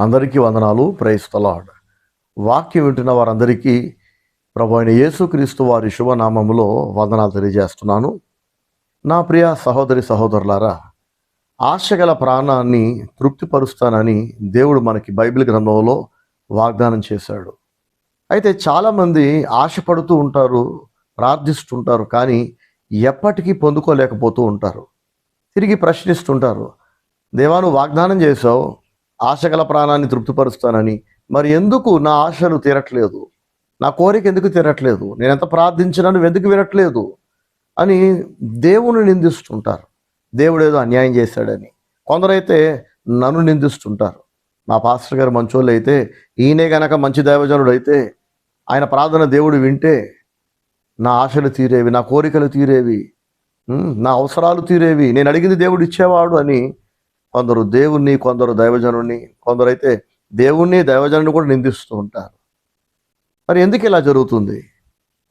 అందరికీ వందనాలు. Praise the lord. వాక్యం వింటున్న వారందరికీ ప్రభు అయిన యేసుక్రీస్తు వారి శుభనామములో వందనాలు తెలియజేస్తున్నాను. నా ప్రియ సహోదరి సహోదరులారా, ఆశగల ప్రాణాన్ని తృప్తిపరుస్తానని దేవుడు మనకి బైబిల్ గ్రంథంలో వాగ్దానం చేశాడు. అయితే చాలామంది ఆశపడుతూ ఉంటారు, ప్రార్థిస్తుంటారు, కానీ ఎప్పటికీ పొందుకోలేకపోతూ ఉంటారు. తిరిగి ప్రశ్నిస్తుంటారు, దేవా నువ్వు వాగ్దానం చేశావు ఆశగల ప్రాణాన్ని తృప్తిపరుస్తానని, మరి ఎందుకు నా ఆశలు తీరట్లేదు, నా కోరిక ఎందుకు తీరట్లేదు, నేను ఎంత ప్రార్థించినా నువ్వు ఎందుకు వినట్లేదు అని దేవుని నిందిస్తుంటారు. దేవుడు ఏదో అన్యాయం చేశాడని. కొందరైతే నన్ను నిందిస్తుంటారు. మా పాస్టర్ గారు మంచోళ్ళు అయితే, ఈయనే గనక మంచి దైవజనుడు అయితే, ఆయన ప్రార్థన దేవుడు వింటే నా ఆశలు తీరేవి, నా కోరికలు తీరేవి, నా అవసరాలు తీరేవి, నేను అడిగింది దేవుడు ఇచ్చేవాడు అని కొందరు దేవుణ్ణి, కొందరు దైవజనుడిని, కొందరైతే దేవుణ్ణి దైవజనుడిని కూడా నిందిస్తూ ఉంటారు. మరి ఎందుకు ఇలా జరుగుతుంది?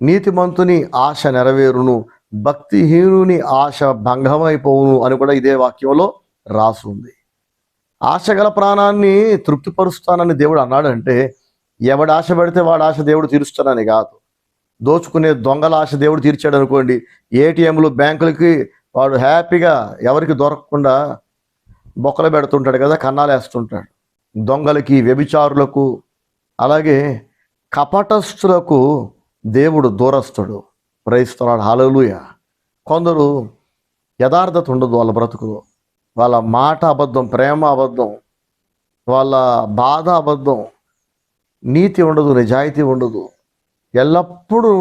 నీతిమంతుని ఆశ నెరవేరును, భక్తిహీనుని ఆశ భంగమైపోవును అని కూడా ఇదే వాక్యంలో రాసుంది. ఆశ గల ప్రాణాన్ని తృప్తిపరుస్తానని దేవుడు అన్నాడంటే, ఎవడు ఆశ పడితే వాడు ఆశ దేవుడు తీరుస్తానని కాదు. దోచుకునే దొంగల ఆశ దేవుడు తీర్చాడు అనుకోండి, ఏటీఎంలు, బ్యాంకులకి వాడు హ్యాపీగా ఎవరికి దొరకకుండా బొక్కలు పెడుతుంటాడు కదా, కన్నాలు వేస్తుంటాడు. దొంగలకి, వ్యభిచారులకు, అలాగే కపటస్థులకు దేవుడు దూరస్తుడు. ప్రైస్తలాడు. హల్లెలూయా. కొందరు యథార్థత ఉండదు వాళ్ళ బ్రతుకులో, వాళ్ళ మాట అబద్ధం, ప్రేమ అబద్ధం, వాళ్ళ బాధ అబద్ధం, నీతి ఉండదు, నిజాయితీ ఉండదు. ఎల్లప్పుడూ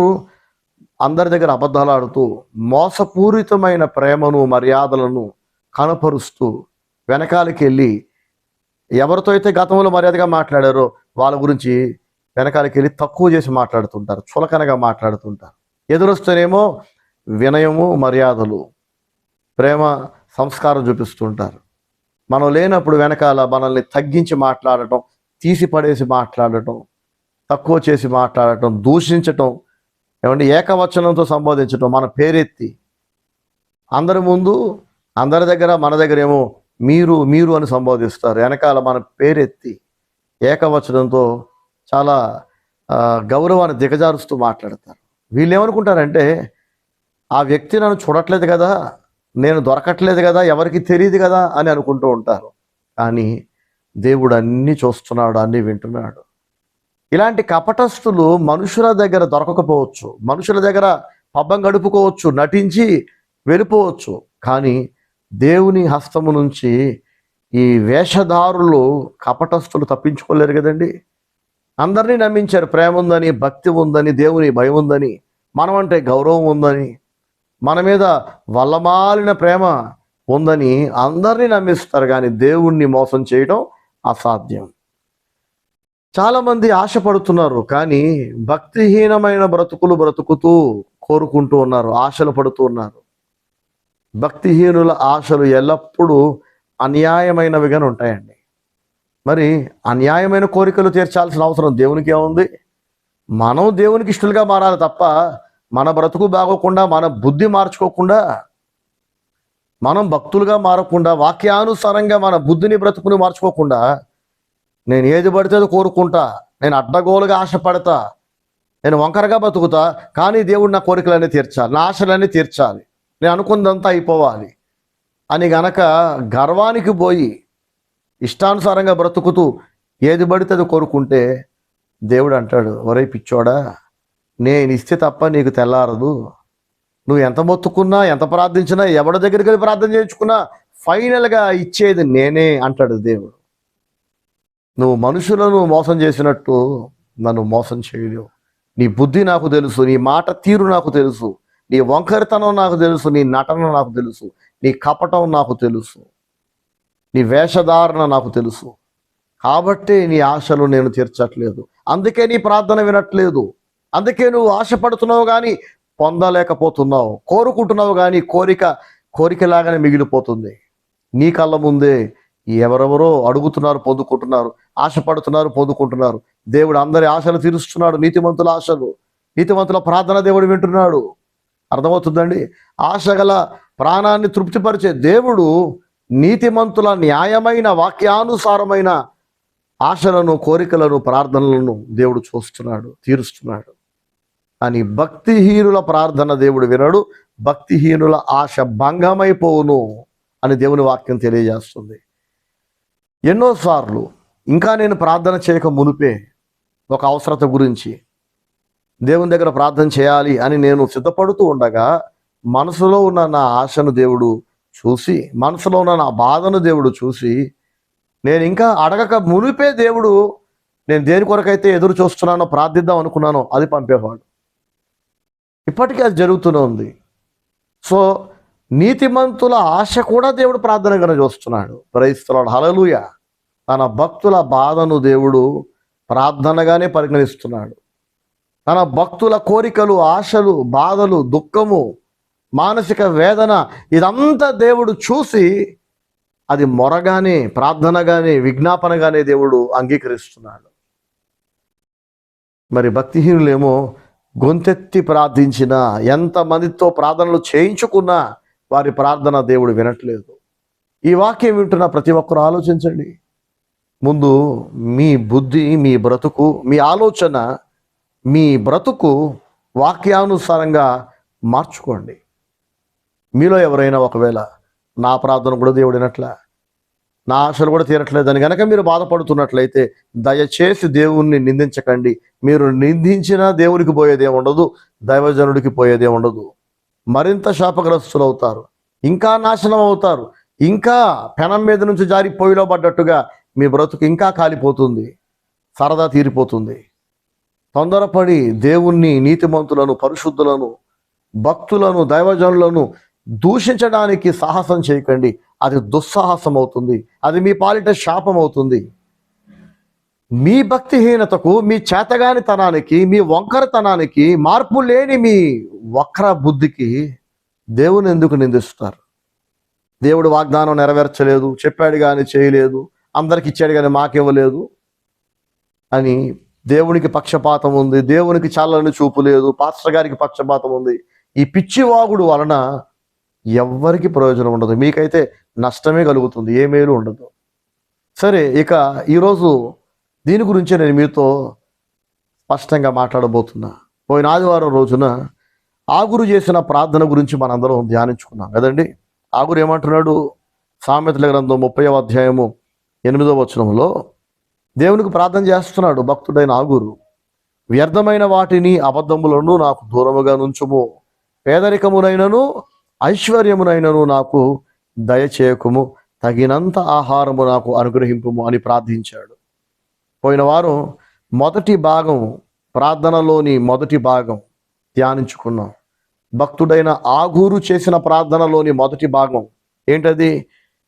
అందరి దగ్గర అబద్ధాలు ఆడుతూ మోసపూరితమైన ప్రేమను, మర్యాదలను కనపరుస్తూ వెనకాలకి వెళ్ళి ఎవరితో అయితే గతంలో మర్యాదగా మాట్లాడారో వాళ్ళ గురించి వెనకాలకి వెళ్ళి తక్కువ చేసి మాట్లాడుతుంటారు, చులకనగా మాట్లాడుతుంటారు. ఎదురొస్తేనేమో వినయము, మర్యాదలు, ప్రేమ, సంస్కారం చూపిస్తుంటారు. మనం లేనప్పుడు వెనకాల మనల్ని తగ్గించి మాట్లాడటం, తీసి పడేసి మాట్లాడటం, తక్కువ చేసి మాట్లాడటం, దూషించటం, ఏమంటే ఏకవచనంతో సంబోధించటం, మన పేరెత్తి అందరి ముందు, అందరి దగ్గర, మన దగ్గర ఏమో మీరు మీరు అని సంబోధిస్తారు, వెనకాల మన పేరెత్తి ఏకవచనంతో చాలా గౌరవాన్ని దిగజారుస్తూ మాట్లాడతారు. వీళ్ళు ఏమనుకుంటారంటే, ఆ వ్యక్తి నన్ను చూడట్లేదు కదా, నేను దొరకట్లేదు కదా, ఎవరికి తెలియదు కదా అని అనుకుంటూ ఉంటారు. కానీ దేవుడు అన్నీ చూస్తున్నాడు, అన్నీ వింటున్నాడు. ఇలాంటి కపటస్థులు మనుషుల దగ్గర దొరకకపోవచ్చు, మనుషుల దగ్గర పబ్బం గడుపుకోవచ్చు, నటించి వెళ్ళిపోవచ్చు, కానీ దేవుని హస్తము నుంచి ఈ వేషధారులు, కపటస్థులు తప్పించుకోలేరు కదండి. అందరినీ నమ్మించారు, ప్రేమ ఉందని, భక్తి ఉందని, దేవుని భయం ఉందని, మనమంటే గౌరవం ఉందని, మన మీద వల్లమాలిన ప్రేమ ఉందని అందరినీ నమ్మిస్తారు, కానీ దేవుణ్ణి మోసం చేయడం అసాధ్యం. చాలామంది ఆశపడుతున్నారు, కానీ భక్తిహీనమైన బ్రతుకులు బ్రతుకుతూ కోరుకుంటూ ఉన్నారు, ఆశలు పడుతూ ఉన్నారు. భక్తిహీనుల ఆశలు ఎల్లప్పుడూ అన్యాయమైనవిగానే ఉంటాయండి. మరి అన్యాయమైన కోరికలు తీర్చాల్సిన అవసరం దేవునికి ఏముంది? మనం దేవునికి ఇష్టలుగా మారాలి తప్ప, మన బ్రతుకు బాగోకుండా, మన బుద్ధి మార్చుకోకుండా, మనం భక్తులుగా మారకుండా, వాక్యానుసారంగా మన బుద్ధిని, బ్రతుకుని మార్చుకోకుండా, నేను ఏది పడితే అది కోరుకుంటా, నేను అడ్డగోలుగా ఆశపడతా, నేను వంకరగా బతుకుతా, కానీ దేవుడు నా కోరికలన్నీ తీర్చాలి, నా ఆశలన్నీ తీర్చాలి, నేను అనుకుందంతా అయిపోవాలి అని గనక గర్వానికి పోయి ఇష్టానుసారంగా బ్రతుకుతూ ఏది పడితే అది కోరుకుంటే, దేవుడు అంటాడు, ఒరే పిచ్చోడా, నేను ఇస్తే తప్ప నీకు తెల్లారదు, నువ్వు ఎంత మొత్తుకున్నా, ఎంత ప్రార్థించినా, ఎవరి దగ్గరికి వెళ్ళి ప్రార్థన చేయించుకున్నా ఫైనల్గా ఇచ్చేది నేనే అంటాడు దేవుడు. నువ్వు మనుషులను మోసం చేసినట్టు నన్ను మోసం చేయలేవు. నీ బుద్ధి నాకు తెలుసు, నీ మాట తీరు నాకు తెలుసు, నీ వంకరితనం నాకు తెలుసు, నీ నటన నాకు తెలుసు, నీ కపటం నాకు తెలుసు, నీ వేషధారణ నాకు తెలుసు. కాబట్టి నీ ఆశలు నేను తీర్చట్లేదు, అందుకే నీ ప్రార్థన వినట్లేదు, అందుకే నువ్వు ఆశపడుతున్నావు కానీ పొందలేకపోతున్నావు, కోరుకుంటున్నావు కానీ కోరికలాగానే మిగిలిపోతుంది. నీ కళ్ళ ముందే ఎవరెవరో అడుగుతున్నారు, పొందుకుంటున్నారు, ఆశపడుతున్నారు, పొందుకుంటున్నారు. దేవుడు అందరి ఆశలు తీరుస్తున్నాడు, నీతిమంతుల ఆశలు, నీతిమంతుల ప్రార్థన దేవుడు వింటున్నాడు. అర్థమవుతుందండి? ఆశగల ప్రాణాన్ని తృప్తిపరిచే దేవుడు నీతిమంతుల న్యాయమైన, వాక్యానుసారమైన ఆశలను, కోరికలను, ప్రార్థనలను దేవుడు చూస్తున్నాడు, తీరుస్తున్నాడు. కానీ భక్తిహీనుల ప్రార్థన దేవుడు వినడు, భక్తిహీనుల ఆశ భంగమైపోవును అని దేవుని వాక్యం తెలియజేస్తుంది. ఎన్నోసార్లు ఇంకా నేను ప్రార్థన చేయక మునిపే ఒక అవసరత గురించి దేవుని దగ్గర ప్రార్థన చేయాలి అని నేను సిద్ధపడుతూ ఉండగా మనసులో ఉన్న నా ఆశను దేవుడు చూసి, మనసులో ఉన్న నా బాధను దేవుడు చూసి, నేను ఇంకా అడగక మునిపే దేవుడు నేను దేని కొరకైతే ఎదురు చూస్తున్నానో, ప్రార్థిద్దాం అనుకున్నానో అది పంపేవాడు. ఇప్పటికీ అది జరుగుతూనే ఉంది. సో నీతిమంతుల ఆశ కూడా దేవుడు ప్రార్థనగానే చూస్తున్నాడు. ప్రైజ్ ది లార్డ్, హల్లెలూయా. తన భక్తుల బాధను దేవుడు ప్రార్థనగానే పరిగణిస్తున్నాడు. తన భక్తుల కోరికలు, ఆశలు, బాధలు, దుఃఖము, మానసిక వేదన ఇదంతా దేవుడు చూసి అది మొరగానే, ప్రార్థనగానే, విజ్ఞాపనగానే దేవుడు అంగీకరిస్తున్నాడు. మరి భక్తిహీనులేమో గొంతెత్తి ప్రార్థించినా, ఎంతమందితో ప్రార్థనలు చేయించుకున్నా వారి ప్రార్థన దేవుడు వినట్లేదు. ఈ వాక్యం వింటున్న ప్రతి ఒక్కరు ఆలోచించండి. ముందు మీ బుద్ధి, మీ బ్రతుకు, మీ ఆలోచన, మీ బ్రతుకు వాక్యానుసారంగా మార్చుకోండి. మీలో ఎవరైనా ఒకవేళ నా ప్రార్థన కూడా దేవుడు వినట్లే, నా ఆశలు కూడా తీరట్లేదని కనుక మీరు బాధపడుతున్నట్లయితే దయచేసి దేవుణ్ణి నిందించకండి. మీరు నిందించినా దేవునికి పోయేదే ఉండదు, దైవజనుడికి పోయేదే ఉండదు. మరింత శాపగ్రస్తులు అవుతారు, ఇంకా నాశనం అవుతారు, ఇంకా పెనం మీద నుంచి జారి పొయ్యిలో పడ్డట్టుగా మీ బ్రతుకు ఇంకా కాలిపోతుంది, సరదా తీరిపోతుంది. తొందరపడి దేవుణ్ణి, నీతిమంతులను, పరిశుద్ధులను, భక్తులను, దైవజనులను దూషించడానికి సాహసం చేయకండి. అది దుస్సాహసం అవుతుంది, అది మీ పాలిట శాపం అవుతుంది. మీ భక్తిహీనతకు, మీ చేతగానితనానికి, మీ వంకరతనానికి, మార్పు లేని మీ వక్ర బుద్ధికి దేవుని ఎందుకు నిందిస్తారు? దేవుడు వాగ్దానం నెరవేర్చలేదు, చెప్పాడు కానీ చేయలేదు, అందరికి ఇచ్చాడు కానీ మాకివ్వలేదు అని దేవునికి పక్షపాతం ఉంది, దేవునికి చల్లని చూపు లేదు, పాస్టర్ గారికి పక్షపాతం ఉంది. ఈ పిచ్చి వాగుడు వలన ఎవ్వరికి ప్రయోజనం ఉండదు, మీకైతే నష్టమే కలుగుతుంది, ఏ మేలు ఉండదు. సరే, ఇక ఈరోజు దీని గురించి నేను మీతో స్పష్టంగా మాట్లాడబోతున్నా. పోయిన ఆదివారం రోజున ఆగురు చేసిన ప్రార్థన గురించి మనందరం ధ్యానించుకున్నాం కదండి. ఆగురు ఏమంటున్నాడు? సామెతల గ్రంథం 30వ అధ్యాయము 8వ వచనంలో దేవునికి ప్రార్థన చేస్తున్నాడు భక్తుడైన ఆగురు. వ్యర్థమైన వాటిని, అబద్ధములను నాకు దూరముగా నుంచుము, పేదరికమునైనను ఐశ్వర్యమునైనను నాకు దయచేయకుము, తగినంత ఆహారము నాకు అనుగ్రహింపుము అని ప్రార్థించాడు. పోయిన వారం మొదటి భాగం, ప్రార్థనలోని మొదటి భాగం ధ్యానించుకున్నాం. భక్తుడైన ఆగూరు చేసిన ప్రార్థనలోని మొదటి భాగం ఏంటది?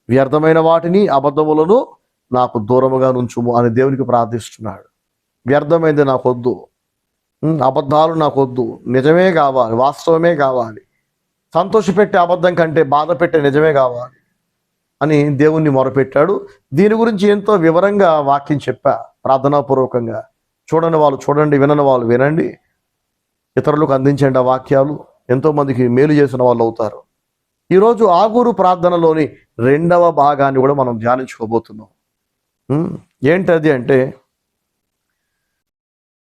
వ్యర్థమైన వాటిని, అబద్ధములను నాకు దూరముగా నుంచుము అని దేవునికి ప్రార్థిస్తున్నాడు. వ్యర్థమైంది నాకొద్దు, అబద్ధాలు నాకొద్దు, నిజమే కావాలి, వాస్తవమే కావాలి, సంతోషపెట్టే అబద్ధం కంటే బాధ పెట్టే నిజమే కావాలి అని దేవుణ్ణి మొరపెట్టాడు. దీని గురించి ఎంతో వివరంగా వాక్యం చెప్పా ప్రార్థనాపూర్వకంగా. చూడని వాళ్ళు చూడండి, వినని వాళ్ళు వినండి, ఇతరులకు అందించండి ఆ వాక్యాలు. ఎంతోమందికి మేలు చేసిన వాళ్ళు అవుతారు. ఈరోజు ఆగూరు ప్రార్థనలోని 2వ భాగాన్ని కూడా మనం ధ్యానించుకోబోతున్నాం. ఏంటది అంటే,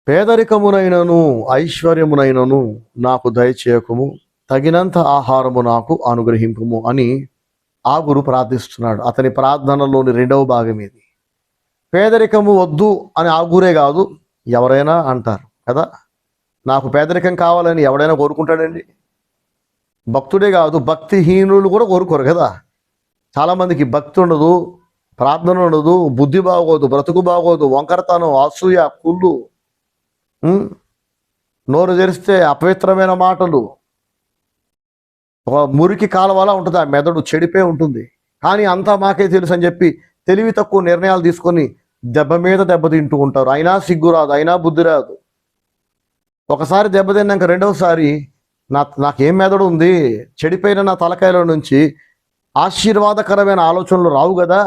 పేదరికమునైనను ఐశ్వర్యమునైనను నాకు దయచేయకుము, తగినంత ఆహారము నాకు అనుగ్రహింపుము అని ఆగురు ప్రార్థిస్తున్నాడు. అతని ప్రార్థనలోని 2వ భాగం ఇది. పేదరికము వద్దు అని ఆగురే కాదు, ఎవరైనా అంటారు కదా. నాకు పేదరికం కావాలని ఎవడైనా కోరుకుంటాడండి? భక్తుడే కాదు, భక్తిహీనులు కూడా కోరుకోరు కదా. చాలామందికి భక్తి ఉండదు, ప్రార్థన ఉండదు, బుద్ధి బాగోదు, బ్రతుకు బాగోదు, వంకరతనం, అసూయ, కుళ్ళు, నోరు తెరిస్తే అపవిత్రమైన మాటలు, ఒక మురికి కాలువలా ఉంటుంది, ఆ మెదడు చెడిపోయి ఉంటుంది. కానీ అంతా మాకే తెలుసు అని చెప్పి తెలివి తక్కువ నిర్ణయాలు తీసుకొని దెబ్బ మీద దెబ్బ తింటూ ఉంటారు. అయినా సిగ్గు రాదు, అయినా బుద్ధి రాదు. ఒకసారి దెబ్బతిన్నాక రెండవసారి నాకేం మెదడు ఉంది, చెడిపోయిన నా తలకాయల నుంచి ఆశీర్వాదకరమైన ఆలోచనలు రావు కదా.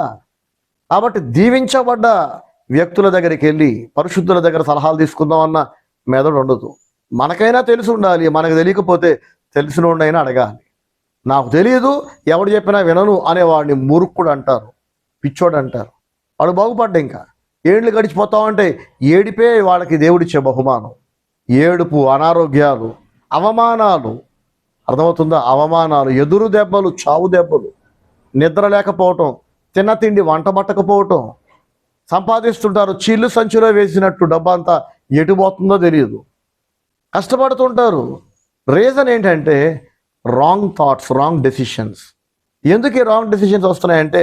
కాబట్టి దీవించబడ్డ వ్యక్తుల దగ్గరికి వెళ్ళి పరిశుద్ధుల దగ్గర సలహాలు తీసుకుందామన్న మెదడు ఉండదు. మనకైనా తెలిసి ఉండాలి, మనకు తెలియకపోతే తెలిసినోడైనా అడగాలి. నాకు తెలియదు, ఎవడు చెప్పినా వినను అనేవాడిని మూర్ఖుడు అంటారు, పిచ్చోడు అంటారు. వాడు బాగుపడ్డా. ఇంకా ఏండ్లు గడిచిపోతా ఉంటే ఏడిపే వాళ్ళకి దేవుడిచ్చే బహుమానం. ఏడుపు, అనారోగ్యాలు, అవమానాలు, అర్థమవుతుందా? అవమానాలు, ఎదురు దెబ్బలు, చావు దెబ్బలు, నిద్ర లేకపోవటం, తిన్న తిండి వంట పట్టకపోవటం, సంపాదిస్తుంటారు చిల్లు సంచిలో వేసినట్టు డబ్బంతా ఎటు పోతుందో తెలియదు, కష్టపడుతుంటారు. రీజన్ ఏంటంటే రాంగ్ థాట్స్, రాంగ్ డెసిషన్స్. ఎందుకు ఈ రాంగ్ డెసిషన్స్ వస్తున్నాయంటే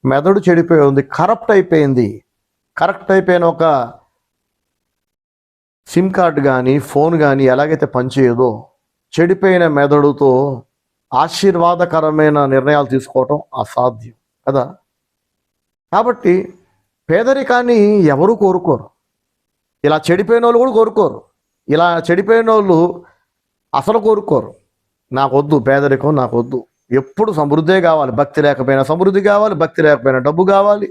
మెదడు చెడిపోయి ఉంది, కరప్ట్ అయిపోయింది. కరెక్ట్ అయిపోయిన ఒక సిమ్ కార్డు కానీ ఫోన్ కానీ ఎలాగైతే పనిచేయదో, చెడిపోయిన మెదడుతో ఆశీర్వాదకరమైన నిర్ణయాలు తీసుకోవటం అసాధ్యం కదా. కాబట్టి పేదరికాన్ని ఎవరు కోరుకోరు. ఇలా చెడిపోయిన వాళ్ళు కూడా కోరుకోరు. ఇలా చెడిపోయిన వాళ్ళు అసలు కోరుకోరు. నాకొద్దు పేదరికం, నాకొద్దు, ఎప్పుడు సమృద్ధే కావాలి. భక్తి లేకపోయినా సమృద్ధి కావాలి, భక్తి లేకపోయినా డబ్బు కావాలి.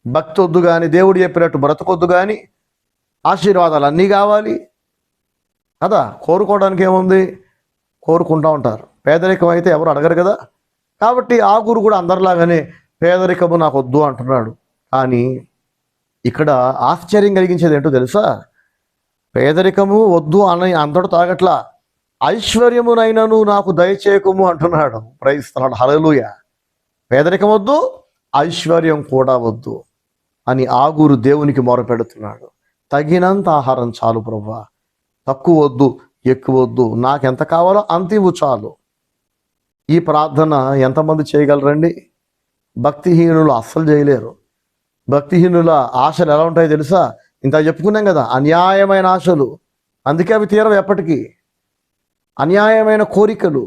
భక్తి వద్దు కానీ, దేవుడు చెప్పినట్టు బ్రతకొద్దు కానీ, ఆశీర్వాదాలు అన్నీ కావాలి కదా. కోరుకోవడానికి ఏముంది, కోరుకుంటూ ఉంటారు. పేదరికం అయితే ఎవరు అడగరు కదా. కాబట్టి ఆ గురు కూడా అందరిలాగానే పేదరికము నాకు వద్దు అంటున్నాడు. కానీ ఇక్కడ ఆశ్చర్యం కలిగించేది ఏంటో తెలుసా? పేదరికము వద్దు అని అందరూ తాగట్లా, ఐశ్వర్యమునైనను నాకు దయచేయకము అంటున్నాడు. ప్రైస్తున్నాడు. హల్లెలూయా. పేదరికం వద్దు, ఐశ్వర్యం కూడా వద్దు అని ఆగురు దేవునికి మొరపెడుతున్నాడు. తగినంత ఆహారం చాలు ప్రభువా, తక్కువ వద్దు, ఎక్కువ వద్దు, నాకెంత కావాలో అంత ఇవ్వు చాలు. ఈ ప్రార్థన ఎంతమంది చేయగలరండి? భక్తిహీనులు అస్సలు చేయలేరు. భక్తిహీనుల ఆశలు ఎలా ఉంటాయో తెలుసా? ఇంత చెప్పుకున్నాం కదా, అన్యాయమైన ఆశలు. అందుకే అవి తీరవు ఎప్పటికీ. అన్యాయమైన కోరికలు,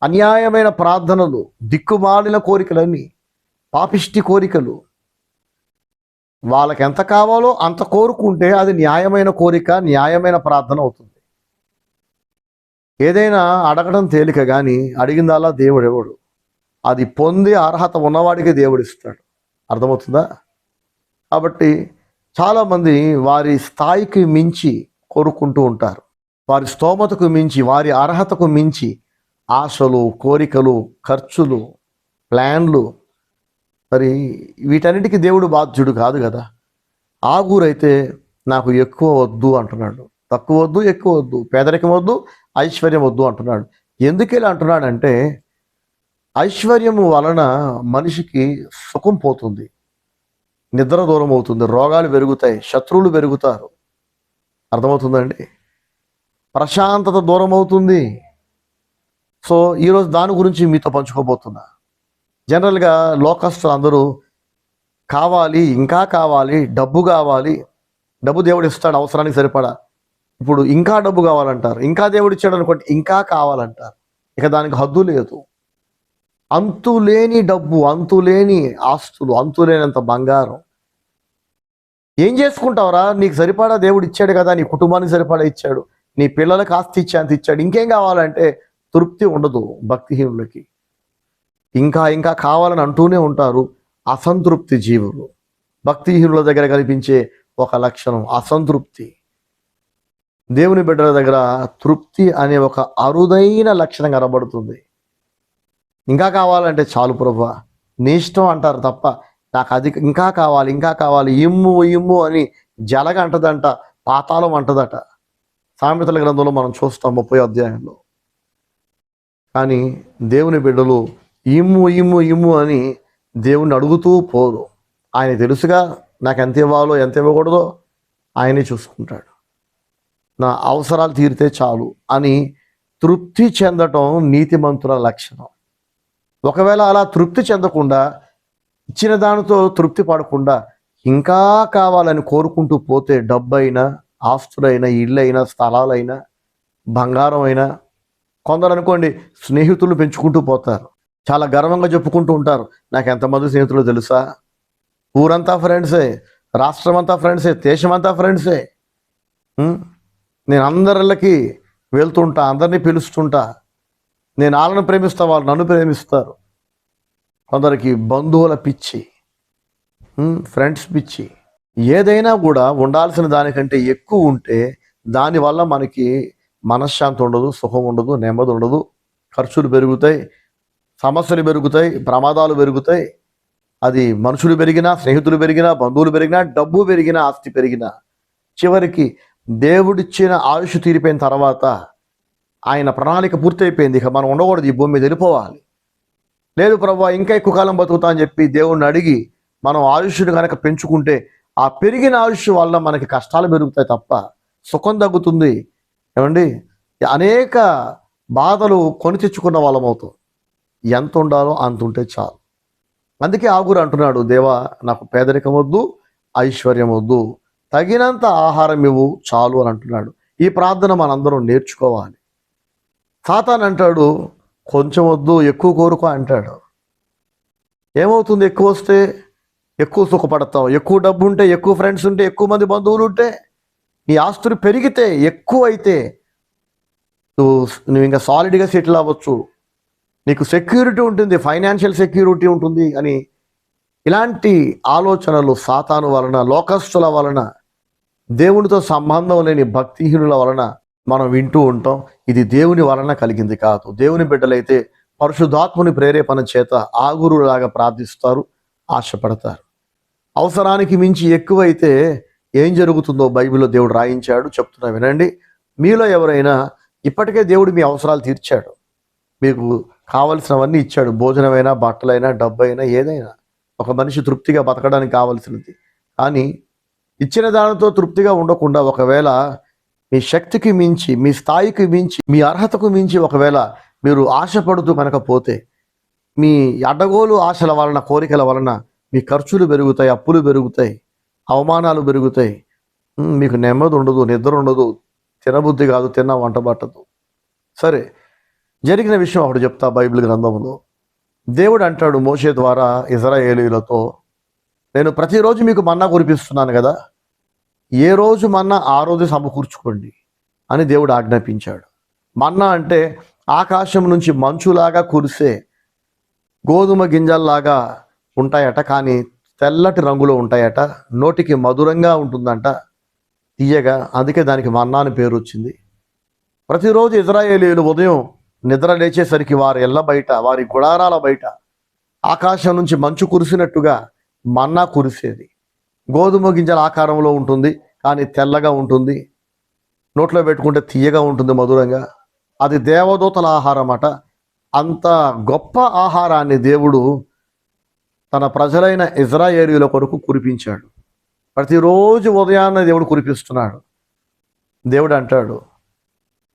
అన్యాయమైన ప్రార్థనలు, దిక్కుమాలిన కోరికలన్నీ, పాపిష్టి కోరికలు. వాళ్ళకి ఎంత కావాలో అంత కోరుకుంటే అది న్యాయమైన కోరిక, న్యాయమైన ప్రార్థన అవుతుంది. ఏదైనా అడగడం తేలిక కానీ అడిగిందల్లా దేవుడు ఎవడు. అది పొంది అర్హత ఉన్నవాడికి దేవుడు ఇస్తాడు. అర్థమవుతుందా? కాబట్టి చాలామంది వారి స్థాయికి మించి కోరుకుంటూ ఉంటారు. వారి స్తోమతకు మించి, వారి అర్హతకు మించి ఆశలు, కోరికలు, ఖర్చులు, ప్లాన్లు. మరి వీటన్నిటికీ దేవుడు బాధ్యుడు కాదు కదా. ఆ ఊరైతే నాకు ఎక్కువ వద్దు అంటున్నాడు, తక్కువ వద్దు, ఎక్కువ వద్దు, పేదరికం వద్దు, ఐశ్వర్యం వద్దు అంటున్నాడు. ఎందుకు ఇలా అంటున్నాడంటే ఐశ్వర్యము వలన మనిషికి సుఖం పోతుంది, నిద్ర దూరం అవుతుంది, రోగాలు పెరుగుతాయి, శత్రువులు పెరుగుతారు. అర్థమవుతుందండి? ప్రశాంతత దూరం అవుతుంది. సో ఈరోజు దాని గురించి మీతో పంచుకోబోతున్నా. జనరల్గా లోకస్తులు అందరూ కావాలి, ఇంకా కావాలి, డబ్బు కావాలి, డబ్బు దేవుడు ఇస్తాడు అవసరానికి సరిపడా. ఇప్పుడు ఇంకా డబ్బు కావాలంటారు, ఇంకా దేవుడు ఇచ్చాడు అనుకోండి, ఇంకా కావాలంటారు. ఇక దానికి హద్దు లేదు. అంతులేని డబ్బు, అంతులేని ఆస్తులు, అంతులేనంత బంగారం. ఏం చేసుకుంటావురా? నీకు సరిపడా దేవుడు ఇచ్చాడు కదా, నీ కుటుంబానికి సరిపడా ఇచ్చాడు, నీ పిల్లలకు ఆస్తి ఇచ్చే అంత ఇచ్చాడు. ఇంకేం కావాలంటే తృప్తి ఉండదు భక్తిహీనులకి. ఇంకా ఇంకా కావాలని అంటూనే ఉంటారు అసంతృప్తి జీవులు. భక్తిహీనుల దగ్గర కనిపించే ఒక లక్షణం అసంతృప్తి. దేవుని బిడ్డల దగ్గర తృప్తి అనే ఒక అరుదైన లక్షణం కనబడుతుంది. ఇంకా కావాలంటే చాలు ప్రభువా, నీ ఇష్టం అంటారు తప్ప నాకు అది ఇంకా కావాలి, ఇంకా కావాలి, ఇమ్ము ఇమ్ము అని జలగ అంటదంట, పాతాళం అంటదట. సామెతల గ్రంథంలో మనం చూస్తాం 30వ అధ్యాయంలో. కానీ దేవుని బిడ్డలు ఇమ్ము ఇమ్ము ఇమ్ము అని దేవుణ్ణి అడుగుతూ పోరు. ఆయన తెలుసుగా నాకు ఎంత ఇవ్వాలో ఎంత ఇవ్వకూడదో ఆయనే చూసుకుంటాడు. నా అవసరాలు తీరితే చాలు అని తృప్తి చెందటం నీతిమంతుల లక్షణం. ఒకవేళ అలా తృప్తి చెందకుండా, ఇచ్చిన దానితో తృప్తి పడకుండా ఇంకా కావాలని కోరుకుంటూ పోతే డబ్బైనా, ఆస్తులైనా, ఇళ్ళైనా, స్థలాలైనా, బంగారం అయినా, కొందరు అనుకోండి స్నేహితులు పెంచుకుంటూ పోతారు. చాలా గర్వంగా చెప్పుకుంటూ ఉంటారు, నాకు ఎంతమంది స్నేహితులు తెలుసా, ఊరంతా ఫ్రెండ్సే, రాష్ట్రం అంతా ఫ్రెండ్సే, దేశమంతా ఫ్రెండ్సే, నేను అందరిళ్ళకి వెళ్తుంటా, అందరినీ పిలుస్తుంటా, నేను వాళ్ళని ప్రేమిస్తా, వాళ్ళు నన్ను ప్రేమిస్తారు. కొందరికి బంధువుల పిచ్చి, ఫ్రెండ్స్ పిచ్చి. ఏదైనా కూడా ఉండాల్సిన దానికంటే ఎక్కువ ఉంటే దానివల్ల మనకి మనశ్శాంతి ఉండదు, సుఖం ఉండదు, నెమ్మది ఉండదు, ఖర్చులు పెరుగుతాయి, సమస్యలు పెరుగుతాయి, ప్రమాదాలు పెరుగుతాయి. అది మనుషులు పెరిగినా, స్నేహితులు పెరిగినా, బంధువులు పెరిగినా, డబ్బు పెరిగినా, ఆస్తి పెరిగినా, చివరికి దేవుడిచ్చిన ఆయుష్ తీరిపోయిన తర్వాత ఆయన ప్రణాళిక పూర్తయిపోయింది, ఇక మనం ఉండకూడదు, ఈ భూమి మీద వెళ్ళిపోవాలి. లేదు ప్రభువా ఇంకా ఎక్కువ కాలం బతుకుతా అని చెప్పి దేవుణ్ణి అడిగి మనం ఆయుష్ను కనుక పెంచుకుంటే ఆ పెరిగిన ఆయుష్ వల్ల మనకి కష్టాలు పెరుగుతాయి తప్ప సుఖం తగ్గుతుంది. ఏమండి, అనేక బాధలు కొని తెచ్చుకున్న వాళ్ళం అవుతాం. ఎంత ఉండాలో అంత ఉంటే చాలు. అందుకే ఆగురు అంటున్నాడు, దేవా నాకు పేదరికం వద్దు, ఐశ్వర్యం వద్దు, తగినంత ఆహారం ఇవ్వు చాలు అని అంటున్నాడు. ఈ ప్రార్థన మనందరం నేర్చుకోవాలి. సాతాను అంటాడు, కొంచెం వద్దు ఎక్కువ కోరుకో అంటాడు. ఏమవుతుంది? ఎక్కువ వస్తే ఎక్కువ సుఖపడతావు, ఎక్కువ డబ్బు ఉంటే, ఎక్కువ ఫ్రెండ్స్ ఉంటే, ఎక్కువ మంది బంధువులు ఉంటే, నీ ఆస్తులు పెరిగితే, ఎక్కువ అయితే నువ్వు ఇంకా సాలిడ్గా సెటిల్ అవ్వచ్చు, నీకు సెక్యూరిటీ ఉంటుంది, ఫైనాన్షియల్ సెక్యూరిటీ ఉంటుంది అని ఇలాంటి ఆలోచనలు సాతాను వలన, లోకస్తుల వలన, దేవునితో సంబంధం లేని భక్తిహీనుల వలన మనం వింటూ ఉంటాం. ఇది దేవుని వలన కలిగింది కాదు. దేవుని బిడ్డలైతే పరిశుద్ధాత్ముని ప్రేరేపణ చేత ఆగురులాగా ప్రార్థిస్తారు, ఆశపడతారు. అవసరానికి మించి ఎక్కువైతే ఏం జరుగుతుందో బైబిల్లో దేవుడు రాయించాడు, చెప్తున్నా వినండి. మీలో ఎవరైనా ఇప్పటికే దేవుడు మీ అవసరాలు తీర్చాడు, మీకు కావలసినవన్నీ ఇచ్చాడు, భోజనమైనా, బట్టలైనా, డబ్బైనా, ఏదైనా ఒక మనిషి తృప్తిగా బతకడానికి కావలసినది. కానీ ఇచ్చిన దానితో తృప్తిగా ఉండకుండా ఒకవేళ మీ శక్తికి మించి, మీ స్థాయికి మించి, మీ అర్హతకు మించి ఒకవేళ మీరు ఆశపడుతూ కనుక పోతే, మీ అడ్డగోలు ఆశల వలన, కోరికల వలన మీ ఖర్చులు పెరుగుతాయి, అప్పులు పెరుగుతాయి, అవమానాలు పెరుగుతాయి, మీకు నెమ్మది ఉండదు, నిద్ర ఉండదు, తినబుద్ధి కాదు, తిన్న వంట పట్టదు. సరే, జరిగిన విషయం ఒకటి చెప్తా. బైబిల్ గ్రంథంలో దేవుడు అంటాడు మోషే ద్వారా ఇశ్రాయేలీయులతో, నేను ప్రతిరోజు మీకు మన్నా కురిపిస్తున్నాను కదా, ఏ రోజు మన్నా ఆ రోజు సమకూర్చుకోండి అని దేవుడు ఆజ్ఞాపించాడు. మన్నా అంటే ఆకాశం నుంచి మంచులాగా కురిసే గోధుమ గింజల్లాగా ఉంటాయట, కానీ తెల్లటి రంగులో ఉంటాయట, నోటికి మధురంగా ఉంటుందంట, తీయగా. అందుకే దానికి మన్నా అని పేరు వచ్చింది. ప్రతిరోజు ఇశ్రాయేలీయులు ఉదయం నిద్ర లేచేసరికి వారి ఇళ్ళ బయట, వారి గుడారాల బయట ఆకాశం నుంచి మంచు కురిసినట్టుగా మన్నా కురిసేది. గోధుమ గింజల ఆకారంలో ఉంటుంది, కానీ తెల్లగా ఉంటుంది, నోట్లో పెట్టుకుంటే తీయగా ఉంటుంది, మధురంగా. అది దేవదూతల ఆహారం అట. అంత గొప్ప ఆహారాన్ని దేవుడు తన ప్రజలైన ఇశ్రాయేలీయుల కొరకు కురిపించాడు. ప్రతిరోజు ఉదయాన్నే దేవుడు కురిపిస్తున్నాడు. దేవుడు అంటాడు,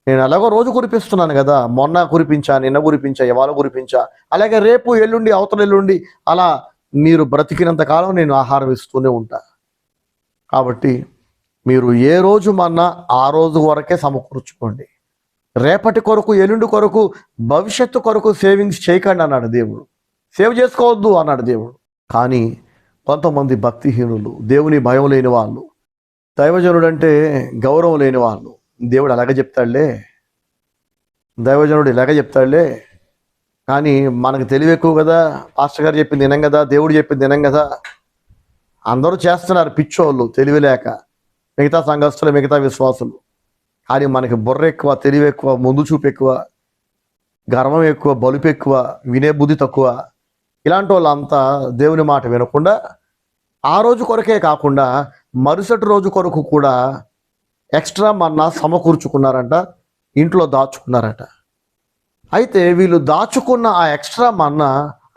నేను ఎలాగో రోజు కురిపిస్తున్నాను కదా, మొన్న కురిపించా, నిన్న కురిపించా, ఇవాళ కురిపించా, అలాగే రేపు, ఎల్లుండి, అవతల ఎల్లుండి, అలా మీరు బ్రతికినంత కాలం నేను ఆహారం ఇస్తూనే ఉంటా. కాబట్టి మీరు ఏ రోజు మన్నా ఆ రోజు వరకే సమకూర్చుకోండి. రేపటి కొరకు, ఎల్లుండి కొరకు, భవిష్యత్తు కొరకు సేవింగ్స్ చేయకండి అన్నాడు దేవుడు. సేవ్ చేసుకోవద్దు అన్నాడు దేవుడు. కానీ కొంతమంది భక్తిహీనులు, దేవుని భయం లేని వాళ్ళు, దైవజనుడు అంటే గౌరవం లేని వాళ్ళు, దేవుడు అలాగే చెప్తాడులే, దైవజనుడు ఇలాగే చెప్తాడులే, కానీ మనకు తెలివి ఎక్కువ కదా, పాస్టర్ గారు చెప్పింది వినం కదా, దేవుడు చెప్పింది వినం కదా, అందరూ చేస్తున్నారు పిచ్చోళ్ళు, తెలివి లేక, మిగతా సంఘస్థులు, మిగతా విశ్వాసులు. కానీ మనకి బుర్ర ఎక్కువ, తెలివి ఎక్కువ, ముందు చూపు ఎక్కువ, గర్వం ఎక్కువ, బలుపు ఎక్కువ, వినే బుద్ధి తక్కువ. ఇలాంటి వాళ్ళంతా దేవుని మాట వినకుండా ఆ రోజు కొరకే కాకుండా మరుసటి రోజు కొరకు కూడా ఎక్స్ట్రా మన్నా సమకూర్చుకున్నారంట, ఇంట్లో దాచుకున్నారట. అయితే వీళ్ళు దాచుకున్న ఆ ఎక్స్ట్రా మన్నా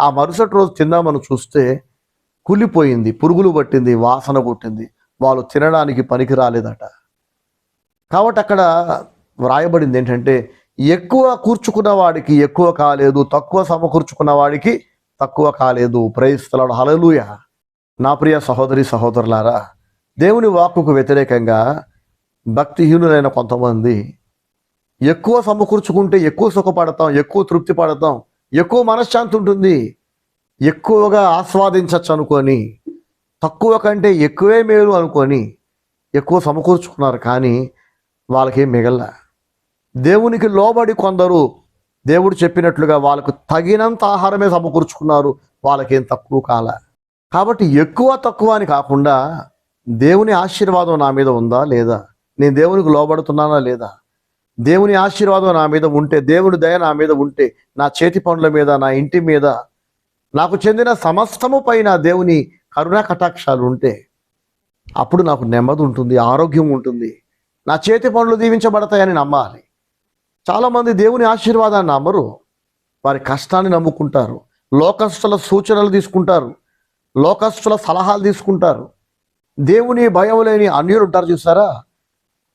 ఆ మరుసటి రోజు తిందామని చూస్తే కులిపోయింది, పురుగులు పట్టింది, వాసన పుట్టింది, వాళ్ళు తినడానికి పనికి రాలేదట. కాబట్టి అక్కడ వ్రాయబడింది ఏంటంటే, ఎక్కువ కూర్చుకున్న వాడికి ఎక్కువ కాలేదు, తక్కువ సమకూర్చుకున్న వాడికి తక్కువ కాలేదు. ప్రైజ్ ది లార్డ్, హల్లెలూయా. నా ప్రియ సహోదరి సహోదరులారా, దేవుని వాక్కుకు వ్యతిరేకంగా భక్తిహీనులైన కొంతమంది ఎక్కువ సమకూర్చుకుంటే ఎక్కువ సుఖపడతాం, ఎక్కువ తృప్తి పడతాం, ఎక్కువ మనశ్శాంతి ఉంటుంది, ఎక్కువగా ఆస్వాదించవచ్చు అనుకొని, తక్కువ కంటే ఎక్కువే మేలు అనుకొని ఎక్కువ సమకూర్చుకున్నారు. కానీ వాళ్ళకేం మిగల. దేవునికి లోబడి కొందరు దేవుడు చెప్పినట్లుగా వాళ్ళకు తగినంత ఆహారమే సమకూర్చుకున్నారు, వాళ్ళకేం తక్కువ కాల. కాబట్టి ఎక్కువ తక్కువ అని కాకుండా దేవుని ఆశీర్వాదం నా మీద ఉందా లేదా, నేను దేవునికి లోబడుతున్నానా లేదా, దేవుని ఆశీర్వాదం నా మీద ఉంటే, దేవుని దయ నా మీద ఉంటే, నా చేతి పనుల మీద, నా ఇంటి మీద, నాకు చెందిన సమస్తము పైన దేవుని కరుణా కటాక్షాలు ఉంటే అప్పుడు నాకు నెమ్మది ఉంటుంది, ఆరోగ్యం ఉంటుంది, నా చేతి పనులు దీవించబడతాయని నమ్మాలి. చాలామంది దేవుని ఆశీర్వాదాన్ని నమ్మరు, వారి కష్టాన్ని నమ్ముకుంటారు, లోకస్తుల సూచనలు తీసుకుంటారు, లోకస్తుల సలహాలు తీసుకుంటారు. దేవుని భయం లేని అన్యులు ఉంటారు చూసారా,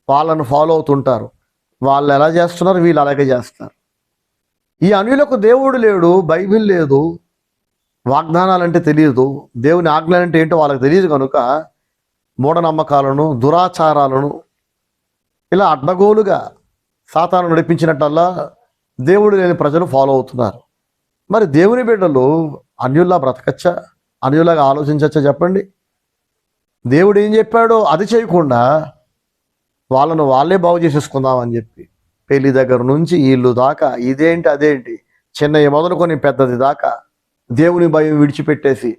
వాళ్ళను ఫాలో అవుతుంటారు. వాళ్ళు ఎలా చేస్తున్నారు, వీళ్ళు అలాగే చేస్తారు. ఈ అన్యులకు దేవుడు లేడు, బైబిల్ లేదు, వాగ్దానాలంటే తెలియదు, దేవుని ఆజ్ఞలు అంటే ఏంటో వాళ్ళకి తెలియదు. కనుక మూఢనమ్మకాలను, దురాచారాలను ఇలా అడ్డగోలుగా సాతాను నడిపించినట్టల్లా దేవుడు లేని ప్రజలు ఫాలో అవుతున్నారు. మరి దేవుని బిడ్డలు అన్యుల్లా బ్రతకచ్చా, అన్యులాగా ఆలోచించచ్చా చెప్పండి? దేవుడు ఏం చెప్పాడో అది చేయకుండా వాళ్ళను వాళ్ళే బాగు చేసేసుకుందామని చెప్పి పెళ్లి దగ్గర నుంచి ఇల్లు దాకా, ఇదేంటి అదేంటి, చిన్నవి మొదలుకొని పెద్దది దాకా దేవుని భయం విడిచిపెట్టేసి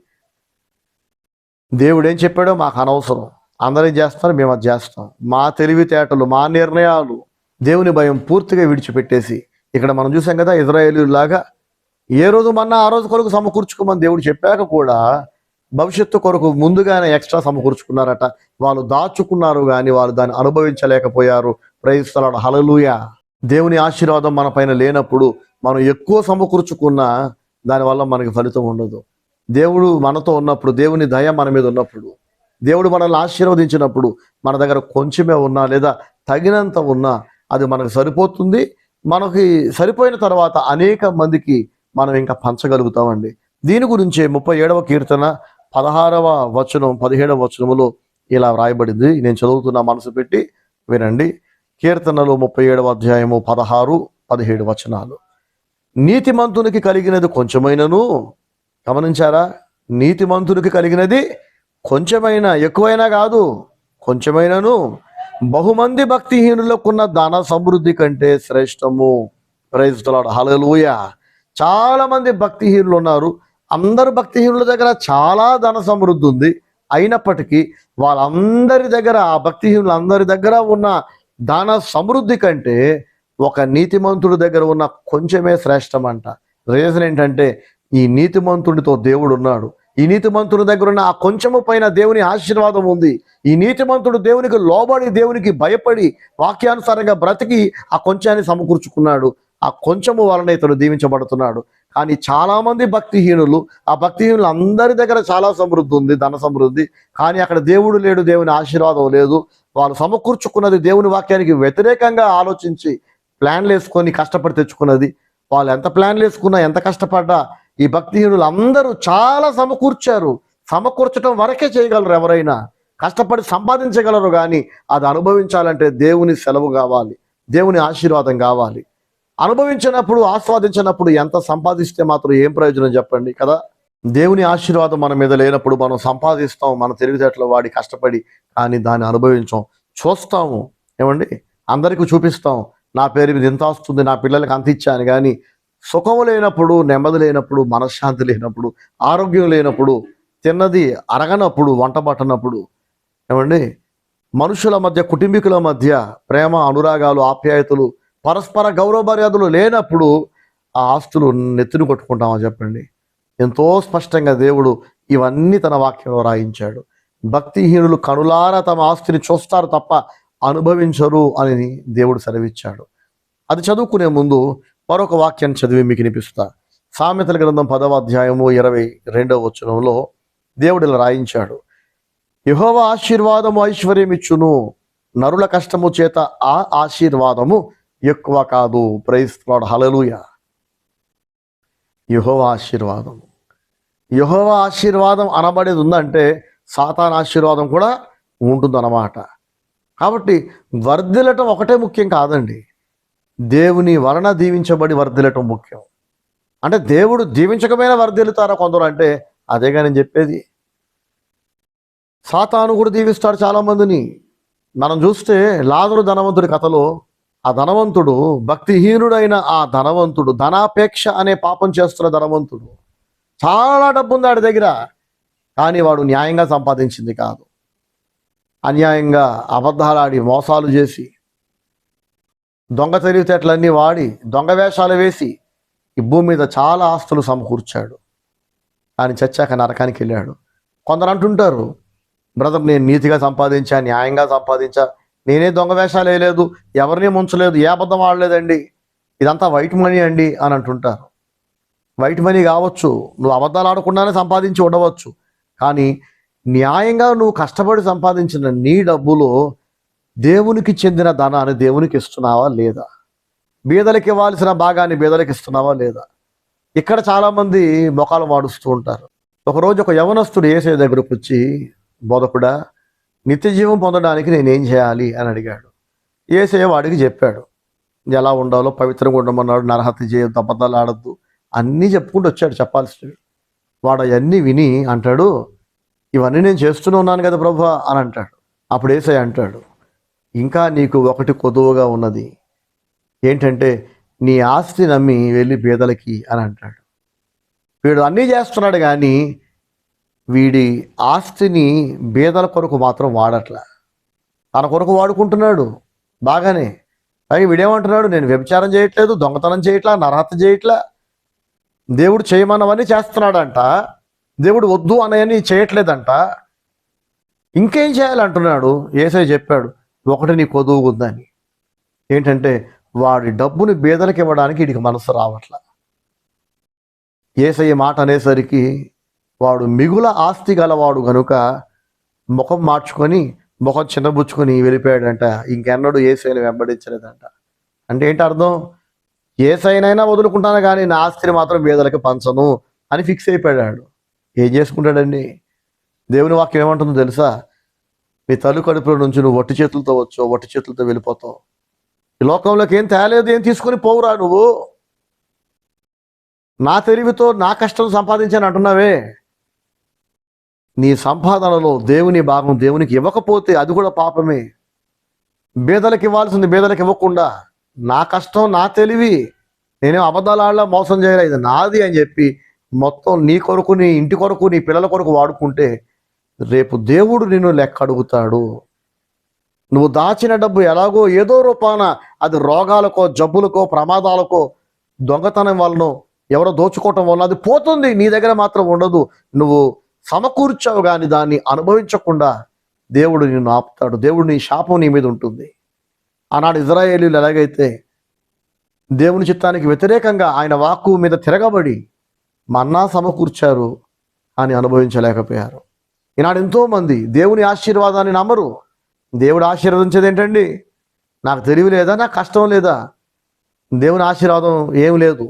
దేవుడు ఏం చెప్పాడో మాకు అనవసరం, అందరూ చేస్తారు మేము అది చేస్తాం, మా తెలివితేటలు, మా నిర్ణయాలు, దేవుని భయం పూర్తిగా విడిచిపెట్టేసి ఇక్కడ మనం చూసాం కదా, ఇజ్రాయేలీలాగా ఏ రోజు మన్నా ఆ రోజు కొరకు సమకూర్చుకోమని దేవుడు చెప్పాక కూడా భవిష్యత్తు కొరకు ముందుగానే ఎక్స్ట్రా సమకూర్చుకున్నారట. వాళ్ళు దాచుకున్నారు కానీ వాళ్ళు దాన్ని అనుభవించలేకపోయారు. ప్రైజ్ ది లార్డ్, హల్లెలూయా. దేవుని ఆశీర్వాదం మన పైన లేనప్పుడు మనం ఎక్కువ సమకూర్చుకున్నా దానివల్ల మనకి ఫలితం ఉండదు. దేవుడు మనతో ఉన్నప్పుడు, దేవుని దయ మన మీద ఉన్నప్పుడు, దేవుడు మనల్ని ఆశీర్వదించినప్పుడు మన దగ్గర కొంచెమే ఉన్నా లేదా తగినంత ఉన్నా అది మనకు సరిపోతుంది. మనకి సరిపోయిన తర్వాత అనేక మందికి మనం ఇంకా పంచగలుగుతామండి. దీని గురించే 37వ కీర్తన 16వ వచనం 17వ వచనములో ఇలా వ్రాయబడింది. నేను చదువుతున్నా, మనసు పెట్టి వినండి. కీర్తనలు 37వ అధ్యాయము 16, 17 వచనాలు. నీతిమంతునికి కలిగినది కొంచెమైనను, గమనించారా? నీతిమంతునికి కలిగినది కొంచెమైనా, ఎక్కువైనా కాదు, కొంచెమైనను బహుమంది భక్తిహీనులకున్న ధన సమృద్ధి కంటే శ్రేష్టము. ప్రైజ్ ది లార్డ్, హల్లెలూయా. చాలా మంది భక్తిహీనులు ఉన్నారు. అందరు భక్తిహీనుల దగ్గర చాలా ధన సమృద్ధి ఉంది. అయినప్పటికీ వాళ్ళందరి దగ్గర, ఆ భక్తిహీనులందరి దగ్గర ఉన్న ధన సమృద్ధి కంటే ఒక నీతిమంతుడి దగ్గర ఉన్న కొంచెమే శ్రేష్టం అంట. రీజన్ ఏంటంటే ఈ నీతిమంతుడితో దేవుడు ఉన్నాడు. ఈ నీతిమంతుడి దగ్గర ఉన్న ఆ కొంచెము పైన దేవుని ఆశీర్వాదం ఉంది. ఈ నీతిమంతుడు దేవునికి లోబడి, దేవునికి భయపడి, వాక్యానుసారంగా బ్రతికి ఆ కొంచాన్ని సమకూర్చుకున్నాడు. ఆ కొంచెము వలన ఇతడు దీవించబడుతున్నాడు. కానీ చాలా మంది భక్తిహీనులు, ఆ భక్తిహీనులు అందరి దగ్గర చాలా సమృద్ధి ఉంది, ధన సమృద్ధి, కానీ అక్కడ దేవుడు లేడు, దేవుని ఆశీర్వాదం లేదు. వాళ్ళు సమకూర్చుకున్నది దేవుని వాక్యానికి వ్యతిరేకంగా ఆలోచించి ప్లాన్లు వేసుకొని కష్టపడి తెచ్చుకున్నది. వాళ్ళు ఎంత ప్లాన్లు వేసుకున్నా, ఎంత కష్టపడ్డా ఈ భక్తిహీనులు అందరూ చాలా సమకూర్చారు. సమకూర్చడం వరకే చేయగలరు, ఎవరైనా కష్టపడి సంపాదించగలరు. కానీ అది అనుభవించాలంటే దేవుని సెలవు కావాలి, దేవుని ఆశీర్వాదం కావాలి. అనుభవించినప్పుడు, ఆస్వాదించినప్పుడు ఎంత సంపాదిస్తే మాత్రం ఏం ప్రయోజనం చెప్పండి కదా? దేవుని ఆశీర్వాదం మన మీద లేనప్పుడు మనం సంపాదిస్తాం, మన తెలివితేటలు వాడి కష్టపడి, కానీ దాన్ని అనుభవించాం. చూస్తాము ఏమండి, అందరికీ చూపిస్తాం, నా పేరు మీద ఎంత వస్తుంది, నా పిల్లలకి అంత ఇచ్చాను. కానీ సుఖం లేనప్పుడు, నెమ్మది లేనప్పుడు, మనశ్శాంతి లేనప్పుడు, ఆరోగ్యం లేనప్పుడు, తిన్నది అరగనప్పుడు, వంట పట్టనప్పుడు, ఏమండి మనుషుల మధ్య, కుటుంబీకుల మధ్య ప్రేమ, అనురాగాలు, ఆప్యాయతలు, పరస్పర గౌరవ మర్యాదలు లేనప్పుడు ఆ ఆస్తులు నెత్తిని కొట్టుకుంటామా చెప్పండి? ఎంతో స్పష్టంగా దేవుడు ఇవన్నీ తన వాక్యంలో రాయించాడు. భక్తిహీనులు కనులారా తమ ఆస్తిని చూస్తారు తప్ప అనుభవించరు అని దేవుడు సెలవిచ్చాడు. అది చదువుకునే ముందు మరొక వాక్యాన్ని చదివి మీకు వినిపిస్తా. సామెతల గ్రంథం 10వ అధ్యాయము 22వ వచనంలో దేవుడు ఇలా రాయించాడు: యెహోవా ఆశీర్వాదము ఐశ్వర్యం ఇచ్చును, నరుల కష్టము చేత ఆ ఆశీర్వాదము ఎక్కువ కాదు. ప్రైజ్ ది లార్డ్, హల్లెలూయా. యెహోవా ఆశీర్వాదం, యెహోవా ఆశీర్వాదం అనబడేది ఉందంటే సాతాను ఆశీర్వాదం కూడా ఉంటుందన్నమాట. కాబట్టి వర్ధిల్లటం ఒకటే ముఖ్యం కాదండి, దేవుని వలన దీవించబడి వర్ధిల్లటం ముఖ్యం. అంటే దేవుడు దీవించకమైన వర్ధిల్లుతారా కొందరు అంటే, అదేగా నేను చెప్పేది. సాతాను కూడా దీవిస్తాడు చాలా మందిని. మనం చూస్తే లాజరు ధనవంతుడి కథలో ఆ ధనవంతుడు, భక్తిహీనుడైన ఆ ధనవంతుడు, ధనాపేక్ష అనే పాపం చేస్తున్న ధనవంతుడు, చాలా డబ్బు ఉంది వాడి దగ్గర, కానీ వాడు న్యాయంగా సంపాదించింది కాదు, అన్యాయంగా అబద్ధాలాడి, మోసాలు చేసి, దొంగ తెలివితేటలన్నీ వాడి, దొంగ వేషాలు వేసి ఈ భూమి మీద చాలా ఆస్తులు సమకూర్చాడు. ఆయన చచ్చాక నరకానికి వెళ్ళాడు. కొందరు అంటుంటారు, బ్రదర్ నేను నీతిగా సంపాదించా, న్యాయంగా సంపాదించా, నేనే దొంగ వేషాలు వేయలేదు, ఎవరిని ముంచలేదు, ఏ అబద్ధం ఆడలేదండి, ఇదంతా వైట్ మనీ అండి అని అంటుంటారు. వైట్ మనీ కావచ్చు, నువ్వు అబద్ధాలు ఆడకుండానే సంపాదించి ఉండవచ్చు, కానీ న్యాయంగా నువ్వు కష్టపడి సంపాదించిన నీ డబ్బులో దేవునికి చెందిన ధనాన్ని దేవునికి ఇస్తున్నావా లేదా? బీదలకి ఇవ్వాల్సిన భాగాన్ని బీదలకి ఇస్తున్నావా లేదా? ఇక్కడ చాలామంది మొఖాలు మాడుస్తూ ఉంటారు. ఒకరోజు ఒక యవనస్తుడు యేసయ్య దగ్గరకు వచ్చి, బోధకుడా, నిత్య జీవం పొందడానికి నేనేం చేయాలి అని అడిగాడు. యేసయ్య వాడికి చెప్పాడు, ఎలా ఉండాలో, పవిత్రంగా ఉండమన్నాడు, నరహత్య చేయొద్దు, అబద్ధాలు ఆడద్దు, అన్నీ చెప్పుకుంటూ వచ్చాడు చెప్పాల్సినవి. వాడు అవన్నీ విని అంటాడు, ఇవన్నీ నేను చేస్తూనే ఉన్నాను కదా ప్రభు అని అంటాడు. అప్పుడు యేసయ్య అంటాడు, ఇంకా నీకు ఒకటి కొదువుగా ఉన్నది, ఏంటంటే నీ ఆస్తి నమ్మి వెళ్ళి బీదలకి అని అంటాడు. వీడు అన్నీ చేస్తున్నాడు కానీ వీడి ఆస్తిని బీదల కొరకు మాత్రం వాడట్లా, తన కొరకు వాడుకుంటున్నాడు బాగానే. కానీ వీడేమంటున్నాడు, నేను వ్యభిచారం చేయట్లేదు, దొంగతనం చేయట్లా, నరహత్య చేయట్లా, దేవుడు చేయమన్నవన్నీ చేస్తున్నాడంట, దేవుడు వద్దు అన్నవన్నీ చేయట్లేదంట, ఇంకేం చేయాలంటున్నాడు. యేసయ్య చెప్పాడు, ఒకటి నీ కొదువు ఉందని, ఏంటంటే వాడి డబ్బుని బీదలకు ఇవ్వడానికి వీడికి మనసు రావట్లా. యేసయ్య మాట అనేసరికి వాడు మిగుల ఆస్తి గలవాడు గనుక ముఖం మార్చుకొని ముఖం చిన్నబుచ్చుకొని వెళ్ళిపోయాడంట. ఇంకెన్నడూ యేసయ్యని వెంబడించలేదంట. అంటే ఏంటి అర్థం? యేసయ్యనైనా వదులుకుంటాను కానీ నా ఆస్తిని మాత్రం బీదలకి పంచను అని ఫిక్స్ అయిపోయాడు. ఏం చేసుకుంటాడండి? దేవుని వాక్యం ఏమంటుందో తెలుసా? నీ తల్లి కడుపులో నుంచి నువ్వు ఒట్టి చేతులతో వచ్చావు, ఒట్టి చేతులతో వెళ్ళిపోతావు. ఈ లోకంలోకి ఏం తేలేదు, ఏం తీసుకొని పోవురా నువ్వు. నా తెలివితో నా కష్టం సంపాదించాను అంటున్నావే, నీ సంపాదనలో దేవుని భాగం దేవునికి ఇవ్వకపోతే అది కూడా పాపమే. బీదలకు ఇవ్వాల్సింది బీదలకు ఇవ్వకుండా నా కష్టం నా తెలివి, నేనేం అబద్ధాలు ఆడలా, మోసం చేయలే, ఇది నాది అని చెప్పి మొత్తం నీ కొరకు, నీ ఇంటి కొరకు, నీ పిల్లల కొరకు వాడుకుంటే రేపు దేవుడు నిన్ను లెక్క అడుగుతాడు. నువ్వు దాచిన డబ్బు ఎలాగో ఏదో రూపాన అది రోగాలకో, జబ్బులకో, ప్రమాదాలకో, దొంగతనం వలన, ఎవరో దోచుకోవటం వల్ల అది పోతుంది, నీ దగ్గర మాత్రం ఉండదు. నువ్వు సమకూర్చావు కానీ దాన్ని అనుభవించకుండా దేవుడు నిన్ను ఆపుతాడు. దేవుడు నీ శాపం నీ మీద ఉంటుంది. ఆనాడు ఇజ్రాయేలీలు ఎలాగైతే దేవుని చిత్తానికి వ్యతిరేకంగా ఆయన వాక్కు మీద తిరగబడి మన్నా సమకూర్చారు అని అనుభవించలేకపోయారు. ఈనాడు ఎంతోమంది దేవుని ఆశీర్వాదాన్ని నమ్మరు. దేవుడు ఆశీర్వదించేది ఏంటండి? నాకు తెలివి లేదా, నాకు కష్టం లేదా, దేవుని ఆశీర్వాదం ఏం లేదు,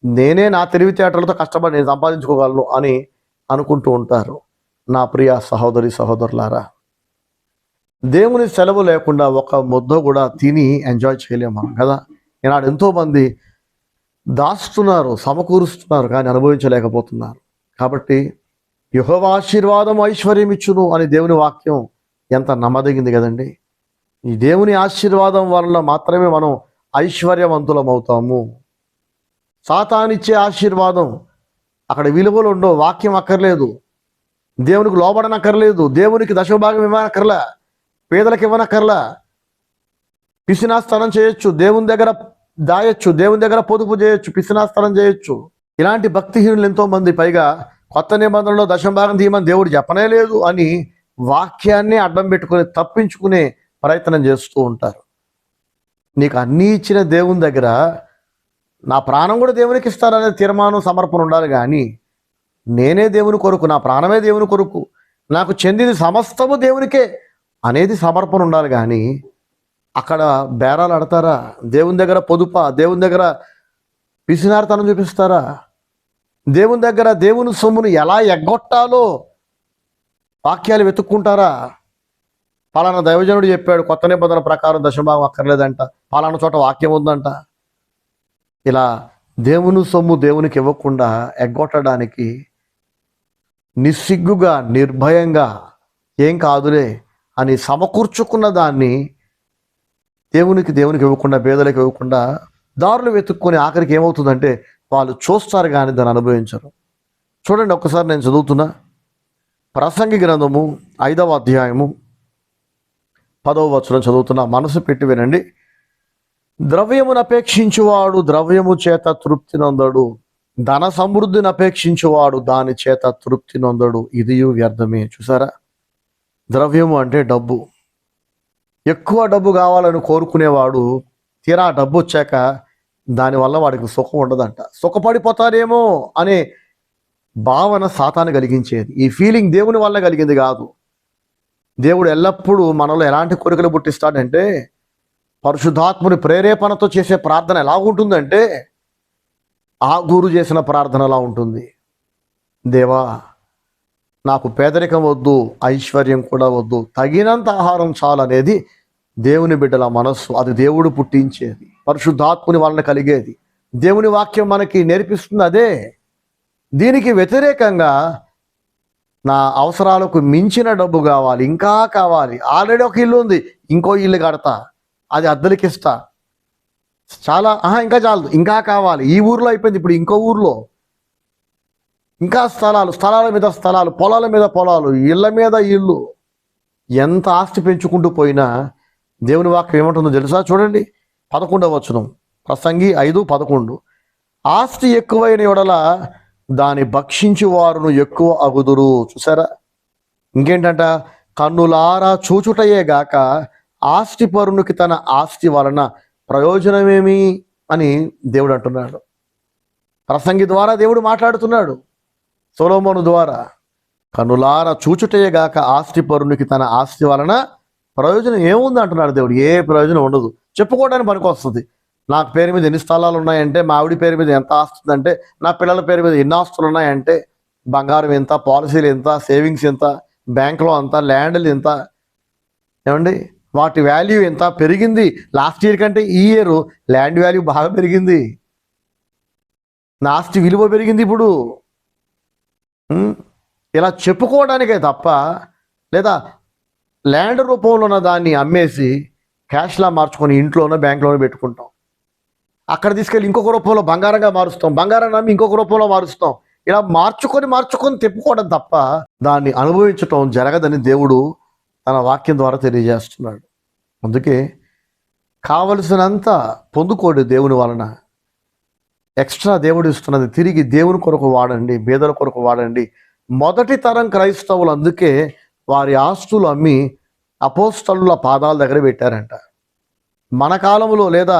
నేనే నా తెలివితేటలతో కష్టపడి నేను సంపాదించుకోగలను అని అనుకుంటూ ఉంటారు. నా ప్రియ సహోదరి సహోదరులారా, దేవుని సెలవు లేకుండా ఒక ముద్ద కూడా తిని ఎంజాయ్ చేయలేము కదా. ఈనాడు ఎంతోమంది దాస్తున్నారు, సమకూరుస్తున్నారు కానీ అనుభవించలేకపోతున్నారు. కాబట్టి యెహోవా ఆశీర్వాదం ఐశ్వర్యం ఇచ్చును అని దేవుని వాక్యం ఎంత నమ్మదగింది కదండి. ఈ దేవుని ఆశీర్వాదం వల్ల మాత్రమే మనం ఐశ్వర్యవంతులం అవుతాము. సాతానిచ్చే ఆశీర్వాదం అక్కడ విలువలు ఉండవు, వాక్యం అక్కర్లేదు, దేవునికి లోబడనక్కర్లేదు, దేవునికి దశభాగం ఇవ్వనక్కర్లా, పేదలకు ఇవ్వనక్కర్లా, పిసినాస్తనం చేయొచ్చు, దేవుని దగ్గర దాయొచ్చు, దేవుని దగ్గర పొదుపు చేయొచ్చు, పిసినాస్తనం చేయొచ్చు. ఇలాంటి భక్తిహీనులు ఎంతోమంది, పైగా కొత్త నిబంధనలో దశభాగం తీయమని దేవుడు చెప్పనే లేదు అని వాక్యాన్ని అడ్డం పెట్టుకుని తప్పించుకునే ప్రయత్నం చేస్తూ ఉంటారు. నీకు అన్నీ ఇచ్చిన దేవుని దగ్గర నా ప్రాణం కూడా దేవునికి ఇస్తారనే తీర్మానం, సమర్పణ ఉండాలి కానీ నేనే దేవుని కొరకు, నా ప్రాణమే దేవుని కొరకు, నాకు చెందింది సమస్తము దేవునికే అనేది సమర్పణ ఉండాలి. కానీ అక్కడ బేరాలు ఆడతారా? దేవుని దగ్గర పొదుపా? దేవుని దగ్గర పిసినారితనం చూపిస్తారా? దేవుని దగ్గర దేవుని సొమ్మును ఎలా ఎగ్గొట్టాలో వాక్యాలు వెతుక్కుంటారా? పలానా దైవజనుడు చెప్పాడు, కొత్త నిబంధన ప్రకారం దశభాగం అక్కర్లేదంట, పలానా చోట వాక్యం ఉందంట. ఇలా దేవుని సొమ్ము దేవునికి ఇవ్వకుండా ఎగ్గొట్టడానికి నిస్సిగ్గుగా, నిర్భయంగా ఏం కాదులే అని సమకూర్చుకున్న దాన్ని దేవునికి ఇవ్వకుండా, పేదలకు ఇవ్వకుండా దారులు వెతుక్కొని ఆఖరికి ఏమవుతుందంటే వాళ్ళు చూస్తారు కానీ దాన్ని అనుభవించరు. చూడండి, ఒక్కసారి నేను చదువుతున్నా, ప్రసంగి గ్రంథము 5వ అధ్యాయము 10వ వచనం చదువుతున్నా, మనసు పెట్టి వినండి. ద్రవ్యమును అపేక్షించువాడు ద్రవ్యము చేత తృప్తి నందడు, ధన సమృద్ధిని అపేక్షించువాడు దాని చేత తృప్తి నొందడు, ఇదియు వ్యర్థమే. చూసారా, ద్రవ్యము అంటే డబ్బు. ఎక్కువ డబ్బు కావాలని కోరుకునేవాడు తీరా డబ్బు వచ్చాక దానివల్ల వాడికి సుఖం ఉండదంట. సుఖపడిపోతారేమో అనే భావన సాతాను కలిగించేది. ఈ ఫీలింగ్ దేవుని వల్ల కలిగింది కాదు. దేవుడు ఎల్లప్పుడూ మనలో ఎలాంటి కోరికలు పుట్టిస్తాడంటే, పరిశుద్ధాత్ముని ప్రేరేపణతో చేసే ప్రార్థన ఎలా ఉంటుందంటే, ఆ గురు చేసిన ప్రార్థన ఎలా ఉంటుంది. దేవా, నాకు పేదరికం వద్దు, ఐశ్వర్యం కూడా వద్దు, తగినంత ఆహారం చాలు అనేది దేవుని బిడ్డల మనస్సు. అది దేవుడు పుట్టించేది, పరిశుద్ధాత్ముని వలన కలిగేది. దేవుని వాక్యం మనకి నేర్పిస్తుంది అదే. దీనికి వ్యతిరేకంగా నా అవసరాలకు మించిన డబ్బు కావాలి, ఇంకా కావాలి, ఆల్రెడీ ఒక ఇల్లు ఉంది, ఇంకో ఇల్లు కడతా, అది అద్దెలకి ఇస్తా, చాలా ఇంకా చాలదు, ఇంకా కావాలి, ఈ ఊర్లో అయిపోయింది, ఇప్పుడు ఇంకో ఊర్లో ఇంకా స్థలాలు, స్థలాల మీద స్థలాలు, పొలాల మీద పొలాలు, ఇళ్ళ మీద ఇల్లు. ఎంత ఆస్తి పెంచుకుంటూ పోయినా దేవుని వాక్యం ఏమంటుందో తెలుసా? చూడండి, 11వ వచనం, ప్రసంగి 5:11. ఆస్తి ఎక్కువైన యెడల దాన్ని భక్షించు వారును ఎక్కువ అగుదురు. చూసారా, ఇంకేంటంట, కన్నులారా చూచుటయే గాక ఆస్తి పరునికి తన ఆస్తి వలన ప్రయోజనమేమి అని దేవుడు అంటున్నాడు. ప్రసంగి ద్వారా దేవుడు మాట్లాడుతున్నాడు సొలొమోను ద్వారా. కన్నులారా చూచుటయే గాక ఆస్తి పరునికి తన ఆస్తి వలన ప్రయోజనం ఏముంది అంటున్నాడు దేవుడు. ఏ ప్రయోజనం ఉండదు. చెప్పుకోవడానికి పనికి వస్తుంది. నాకు పేరు మీద ఎన్ని స్థలాలు ఉన్నాయంటే, మా ఆవిడ పేరు మీద ఎంత ఆస్తుంది అంటే, నా పిల్లల పేరు మీద ఎన్ని ఆస్తులు ఉన్నాయంటే, బంగారం ఎంత, పాలసీలు ఎంత, సేవింగ్స్ ఎంత, బ్యాంకులో అంత, ల్యాండ్లు ఎంత, ఏమండి వాటి వాల్యూ ఎంత పెరిగింది. లాస్ట్ ఇయర్ కంటే ఈ ఇయర్ ల్యాండ్ వాల్యూ బాగా పెరిగింది, నా ఆస్తి విలువ పెరిగింది ఇప్పుడు. ఇలా చెప్పుకోవడానికే తప్ప, లేదా ల్యాండ్ రూపంలో ఉన్న దాన్ని అమ్మేసి క్యాష్లా మార్చుకొని ఇంట్లోనో బ్యాంకులోనో పెట్టుకుంటాం. అక్కడ తీసుకెళ్ళి ఇంకొక రూపంలో బంగారంగా మారుస్తాం, బంగారాన్ని అమ్మి ఇంకొక రూపంలో మారుస్తాం. ఇలా మార్చుకొని తిప్పుకోవడం తప్ప దాన్ని అనుభవించటం జరగదని దేవుడు తన వాక్యం ద్వారా తెలియజేస్తున్నాడు. అందుకే కావలసినంత పొందుకోండి దేవుని వలన. ఎక్స్ట్రా దేవుడు ఇస్తున్నది తిరిగి దేవుని కొరకు వాడండి, పేదల కొరకు వాడండి. మొదటి తరం క్రైస్తవులు అందుకే వారి ఆస్తులు అమ్మి అపోస్తలుల పాదాల దగ్గర పెట్టారంట. మన కాలంలో లేదా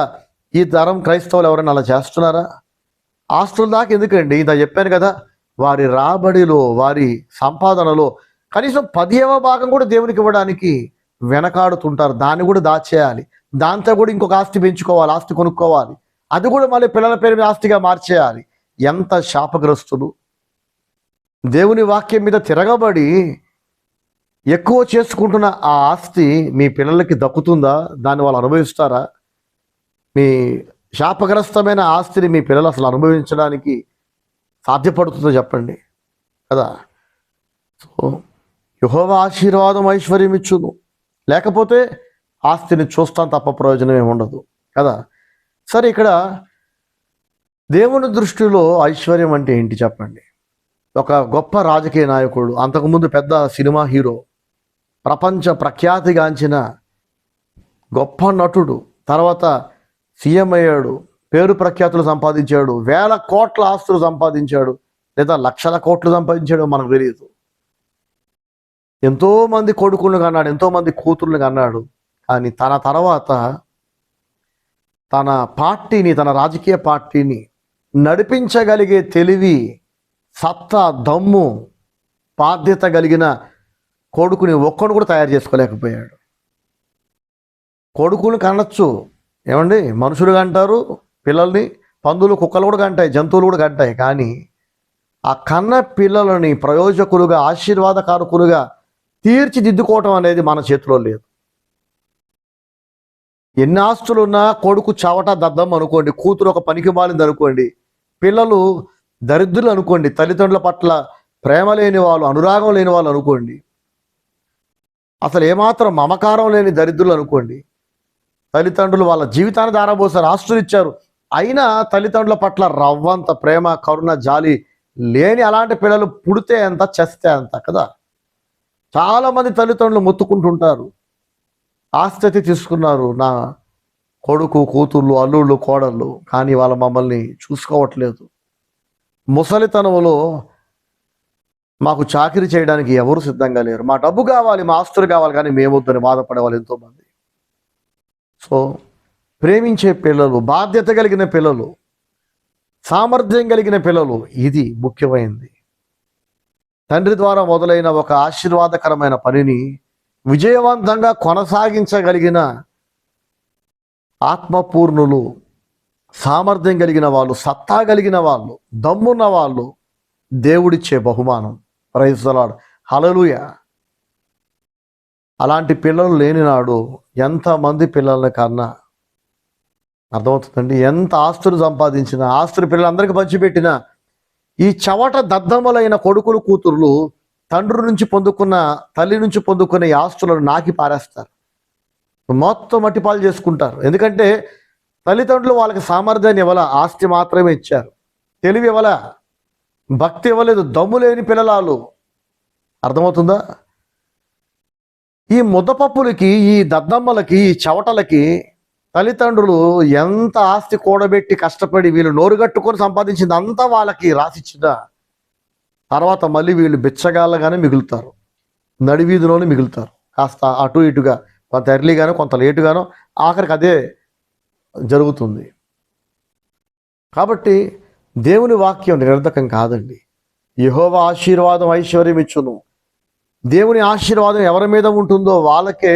ఈ తరం క్రైస్తవులు ఎవరైనా అలా చేస్తున్నారా? ఆస్తుల దాకా ఎందుకండి, ఇంత చెప్పాను కదా, వారి రాబడిలో, వారి సంపాదనలో కనీసం 10వ భాగం కూడా దేవునికి ఇవ్వడానికి వెనకాడుతుంటారు. దాన్ని కూడా దాచేయాలి, దాంతో కూడా ఇంకొక ఆస్తి పెంచుకోవాలి, ఆస్తి కొనుక్కోవాలి, అది కూడా మళ్ళీ పిల్లల పేరు మీద ఆస్తిగా మార్చేయాలి. ఎంత శాపగ్రస్తులు. దేవుని వాక్యం మీద తిరగబడి ఎక్కువ చేసుకుంటున్న ఆ ఆస్తి మీ పిల్లలకి దక్కుతుందా? దాన్ని వాళ్ళు అనుభవిస్తారా? మీ శాపగ్రస్తమైన ఆస్తిని మీ పిల్లలు అసలు అనుభవించడానికి సాధ్యపడుతుందో చెప్పండి కదా. సో యెహోవా ఆశీర్వాదం ఐశ్వర్యం ఇచ్చును, లేకపోతే ఆస్తిని చూస్తాం తప్ప ప్రయోజనం ఏమి ఉండదు కదా. సరే, ఇక్కడ దేవుని దృష్టిలో ఐశ్వర్యం అంటే ఏంటి చెప్పండి? ఒక గొప్ప రాజకీయ నాయకుడు, అంతకుముందు పెద్ద సినిమా హీరో, ప్రపంచ ప్రఖ్యాతిగాంచిన గొప్ప నటుడు, తర్వాత సీఎం అయ్యాడు, పేరు ప్రఖ్యాతులు సంపాదించాడు, వేల కోట్ల ఆస్తులు సంపాదించాడు, లేదా లక్షల కోట్లు సంపాదించాడు, మనకు తెలియదు. ఎంతోమంది కొడుకులను కన్నాడు, ఎంతోమంది కూతుర్లను కన్నాడు. కానీ తన తర్వాత తన పార్టీని, తన రాజకీయ పార్టీని నడిపించగలిగే తెలివి, సత్తా, దమ్ము, బాధ్యత కలిగిన కొడుకుని ఒక్కడు కూడా తయారు చేసుకోలేకపోయాడు. కొడుకుని కనొచ్చు, ఏమండి, మనుషులు కంటారు పిల్లల్ని, పందులు, కుక్కలు కూడా కంటాయి, జంతువులు కూడా కంటాయి. కానీ ఆ కన్న పిల్లలని ప్రయోజకులుగా, ఆశీర్వాదకారకులుగా తీర్చిదిద్దుకోవటం అనేది మన చేతిలో లేదు. ఎన్ని ఆస్తులున్నా కొడుకు చవట దద్దం అనుకోండి, కూతురు ఒక పనికి మాలింది అనుకోండి, పిల్లలు దరిద్రులు అనుకోండి, తల్లిదండ్రుల పట్ల ప్రేమ లేని వాళ్ళు, అనురాగం లేని వాళ్ళు అనుకోండి, అసలు ఏమాత్రం మమకారం లేని దరిద్రులు అనుకోండి. తల్లిదండ్రులు వాళ్ళ జీవితాన్ని దారబోసారు, ఆస్తులు ఇచ్చారు, అయినా తల్లిదండ్రుల పట్ల రవ్వంత ప్రేమ, కరుణ, జాలి లేని అలాంటి పిల్లలు పుడితే ఎంత, చేస్తే అంత కదా. చాలామంది తల్లిదండ్రులు మొత్తుకుంటుంటారు, ఆస్తి తీసుకున్నారు నా కొడుకు, కూతుళ్ళు, అల్లుళ్ళు, కోడళ్ళు, కానీ వాళ్ళ మమ్మల్ని చూసుకోవట్లేదు, ముసలితనంలో మాకు చాకిరీ చేయడానికి ఎవరు సిద్ధంగా లేరు. మా డబ్బు కావాలి, మా ఆస్తులు కావాలి, కానీ మేమొద్దని బాధపడే వాళ్ళు ఎంతోమంది. సో ప్రేమించే పిల్లలు, బాధ్యత కలిగిన పిల్లలు, సామర్థ్యం కలిగిన పిల్లలు, ఇది ముఖ్యమైనది. తండ్రి ద్వారా మొదలైన ఒక ఆశీర్వాదకరమైన పనిని విజయవంతంగా కొనసాగించగలిగిన ఆత్మపూర్ణులు, సామర్థ్యం కలిగిన వాళ్ళు, సత్తా కలిగిన వాళ్ళు, దమ్మున్న వాళ్ళు దేవుడిచ్చే బహుమానం. ప్రైజ్ ది లార్డ్, హల్లెలూయా. అలాంటి పిల్లలు లేని నాడు ఎంతమంది పిల్లల్ని కన్నా అర్థమవుతుందండి. ఎంత ఆస్తులు సంపాదించినా, ఆస్తులు పిల్లలందరికీ పంచిపెట్టినా, ఈ చవట దద్దమ్మలైన కొడుకులు కూతుర్లు తండ్రి నుంచి పొందుకున్న, తల్లి నుంచి పొందుకున్న ఈ ఆస్తులను నాకి పారేస్తారు, మొత్తం మట్టిపాలు చేసుకుంటారు. ఎందుకంటే తల్లిదండ్రులు వాళ్ళకి సామర్థ్యాన్ని ఇవ్వాల, ఆస్తి మాత్రమే ఇచ్చారు, తెలివి ఇవ్వాల, భక్తి ఇవ్వలేదు. దమ్ము లేని పిల్లలు. అర్థమవుతుందా? ఈ ముద్దపప్పులకి, ఈ దద్దమ్మలకి, ఈ చవటలకి తల్లిదండ్రులు ఎంత ఆస్తి కూడబెట్టి కష్టపడి వీళ్ళు నోరుగట్టుకొని సంపాదించింది అంతా వాళ్ళకి రాసిచ్చిన తర్వాత మళ్ళీ వీళ్ళు బిచ్చగాళ్ళగానే మిగులుతారు, నడివీధిలోనే మిగులుతారు. కాస్త అటు ఇటుగా, కొంత ఎర్లీగానో కొంత లేటుగానో, ఆఖరికి అదే జరుగుతుంది. కాబట్టి దేవుని వాక్యం నిరర్ధకం కాదండి. యెహోవా ఆశీర్వాదం ఐశ్వర్యం ఇచ్చును. దేవుని ఆశీర్వాదం ఎవరి మీద ఉంటుందో వాళ్ళకే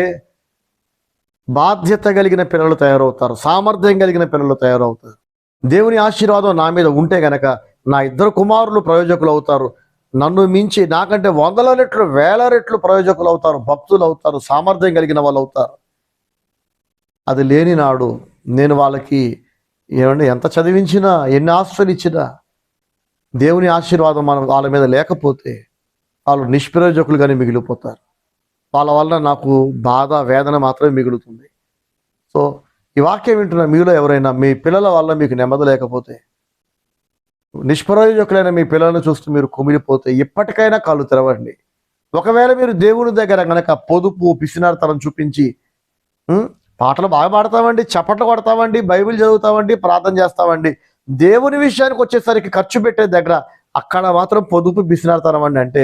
బాధ్యత కలిగిన పిల్లలు తయారవుతారు, సామర్థ్యం కలిగిన పిల్లలు తయారవుతారు. దేవుని ఆశీర్వాదం నా మీద ఉంటే గనక నా 2 కుమారులు ప్రయోజకులు అవుతారు, నన్ను మించి నాకంటే 100 రెట్లు 1000 రెట్లు ప్రయోజకులు అవుతారు, భక్తులు అవుతారు, సామర్థ్యం కలిగిన వాళ్ళు అవుతారు. అది లేని నాడు నేను వాళ్ళకి ఎంత చదివించినా, ఎన్ని ఆస్తులు ఇచ్చినా, దేవుని ఆశీర్వాదం వాళ్ళ మీద లేకపోతే వాళ్ళు నిష్ప్రయోజకులుగానే మిగిలిపోతారు. వాళ్ళ వల్ల నాకు బాధ, వేదన మాత్రమే మిగులుతుంది. సో ఈ వాక్యం వింటున్న మీలో ఎవరైనా మీ పిల్లల వల్ల మీకు నెమ్మది లేకపోతే, నిష్ప్రయోజకులైన మీ పిల్లలను చూస్తూ మీరు కుమిలిపోతే, ఇప్పటికైనా కళ్ళు తెరవండి. ఒకవేళ మీరు దేవుని దగ్గర గనక పొదుపు, పిసినారితనం చూపించి పాటలు బాగా పాడతామండి, చప్పట్లు కొడతామండి, బైబిల్ చదువుతామండి, ప్రార్థన చేస్తామండి, దేవుని విషయానికి వచ్చేసరికి ఖర్చు పెట్టే దగ్గర అక్కడ మాత్రం పొదుపు, పిసినారితనం అండి అంటే,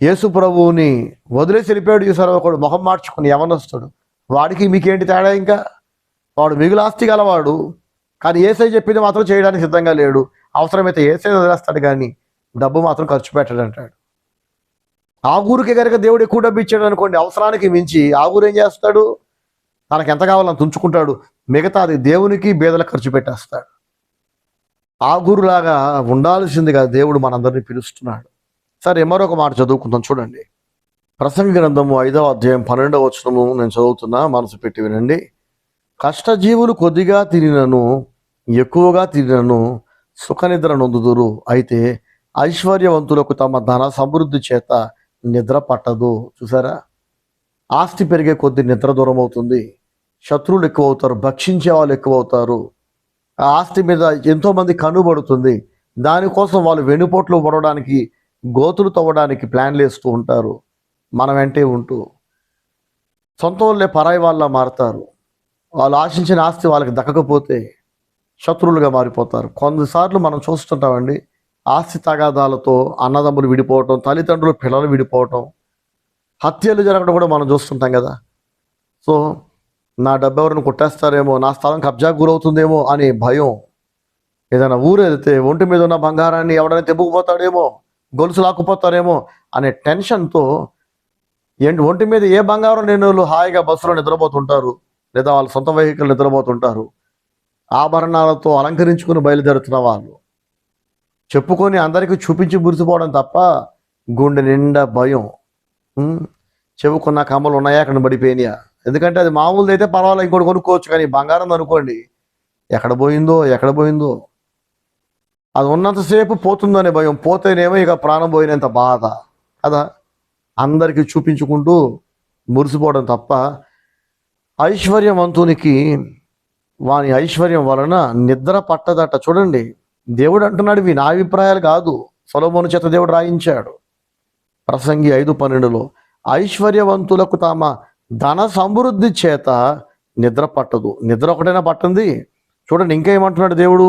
యేసు ప్రభువుని వదిలేసి వెళ్ళిపోయాడు చూసారు ఒకడు, మొహం మార్చుకుని యవనస్తుడు, వాడికి మీకేంటి తేడా? ఇంకా వాడు మిగులు ఆస్తి గలవాడు, కానీ యేసయ్య చెప్పింది మాత్రం చేయడానికి సిద్ధంగా లేడు. అవసరమైతే యేసయ్య వదిలేస్తాడు, కానీ డబ్బు మాత్రం ఖర్చు పెట్టాడు అంటాడు. ఆ ఊరికి కనుక దేవుడు ఎక్కువ డబ్బు ఇచ్చాడు అనుకోండి, అవసరానికి మించి ఆ ఊరు ఏం చేస్తాడు? తనకు ఎంత కావాలని తుంచుకుంటాడు, మిగతాది దేవునికి బేదలకు ఖర్చు పెట్టేస్తాడు. ఆ గురులాగా ఉండాల్సిందిగా దేవుడు మనందరినీ పిలుస్తున్నాడు. సరే, మరొక మాట చదువుకుందాం, చూడండి. ప్రసంగి గ్రంథము 5వ అధ్యాయం 12వ వచనము నేను చదువుతున్నా, మనసు పెట్టి వినండి. కష్టజీవులు కొద్దిగా తినినను, ఎక్కువగా తినినను సుఖనిద్ర నొందుదురు, అయితే ఐశ్వర్యవంతులకు తమ ధన సమృద్ధి చేత నిద్ర పట్టదు. చూసారా? ఆస్తి పెరిగే కొద్ది నిద్ర దూరం అవుతుంది, శత్రువులు ఎక్కువ అవుతారు, భక్షించే వాళ్ళు ఎక్కువ అవుతారు, ఆ ఆస్తి మీద ఎంతోమంది కనుబడుతుంది. దానికోసం వాళ్ళు వెనుపోట్లు పడడానికి, గోతులు తవ్వడానికి ప్లాన్లు వేస్తూ ఉంటారు. మనం వెంటే ఉంటూ సొంత వాళ్ళే పరాయి వాళ్ళ మారుతారు. వాళ్ళు ఆశించిన ఆస్తి వాళ్ళకి దక్కకపోతే శత్రువులుగా మారిపోతారు. కొన్నిసార్లు మనం చూస్తుంటామండి, ఆస్తి తగాదాలతో అన్నదమ్ములు విడిపోవటం, తల్లిదండ్రులు పిల్లలు విడిపోవటం, హత్యలు జరగడం కూడా మనం చూస్తుంటాం కదా. సో నా డబ్బు ఎవరిని కొట్టేస్తారేమో, నా స్థలం కబ్జా గురవుతుందేమో అనే భయం, ఏదైనా ఊరు వెళ్తే ఒంటి మీద ఉన్న బంగారాన్ని ఎవడైనా తెప్పుకుపోతాడేమో, గొలుసు లాక్కుపోతారేమో అనే టెన్షన్తో ఒంటి మీద ఏ బంగారం లేని వాళ్ళు హాయిగా బస్సులో నిద్రపోతుంటారు, లేదా వాళ్ళ సొంత వెహికల్ నిద్రపోతుంటారు. ఆభరణాలతో అలంకరించుకుని బయలుదేరుతున్న వాళ్ళు చెప్పుకొని అందరికీ చూపించి మురిసిపోవడం తప్ప గుండె నిండా భయం. చెవుకున్న కమ్మలు ఉన్నాయా, అక్కడ పడిపోయినాయా? ఎందుకంటే అది మామూలుది అయితే పర్వాలేదు, ఇంకోటి కొనుక్కోవచ్చు, కానీ బంగారం అనుకోండి, ఎక్కడ పోయిందో అది ఉన్నంతసేపు పోతుందనే భయం, పోతేనేమో ఇక ప్రాణం పోయినంత బాధ కదా. అందరికీ చూపించుకుంటూ మురిసిపోవడం తప్ప ఐశ్వర్యవంతునికి వాని ఐశ్వర్యం వలన నిద్ర పట్టదట. చూడండి, దేవుడు అంటున్నాడు, ఇవి నా అభిప్రాయాలు కాదు, సొలొమోను చేత దేవుడు రాయించాడు. ప్రసంగి 5:12లో ఐశ్వర్యవంతులకు తమ ధన సమృద్ధి చేత నిద్ర పట్టదు. నిద్ర ఒకటైనా పట్టింది. చూడండి ఇంకా ఏమంటున్నాడు దేవుడు,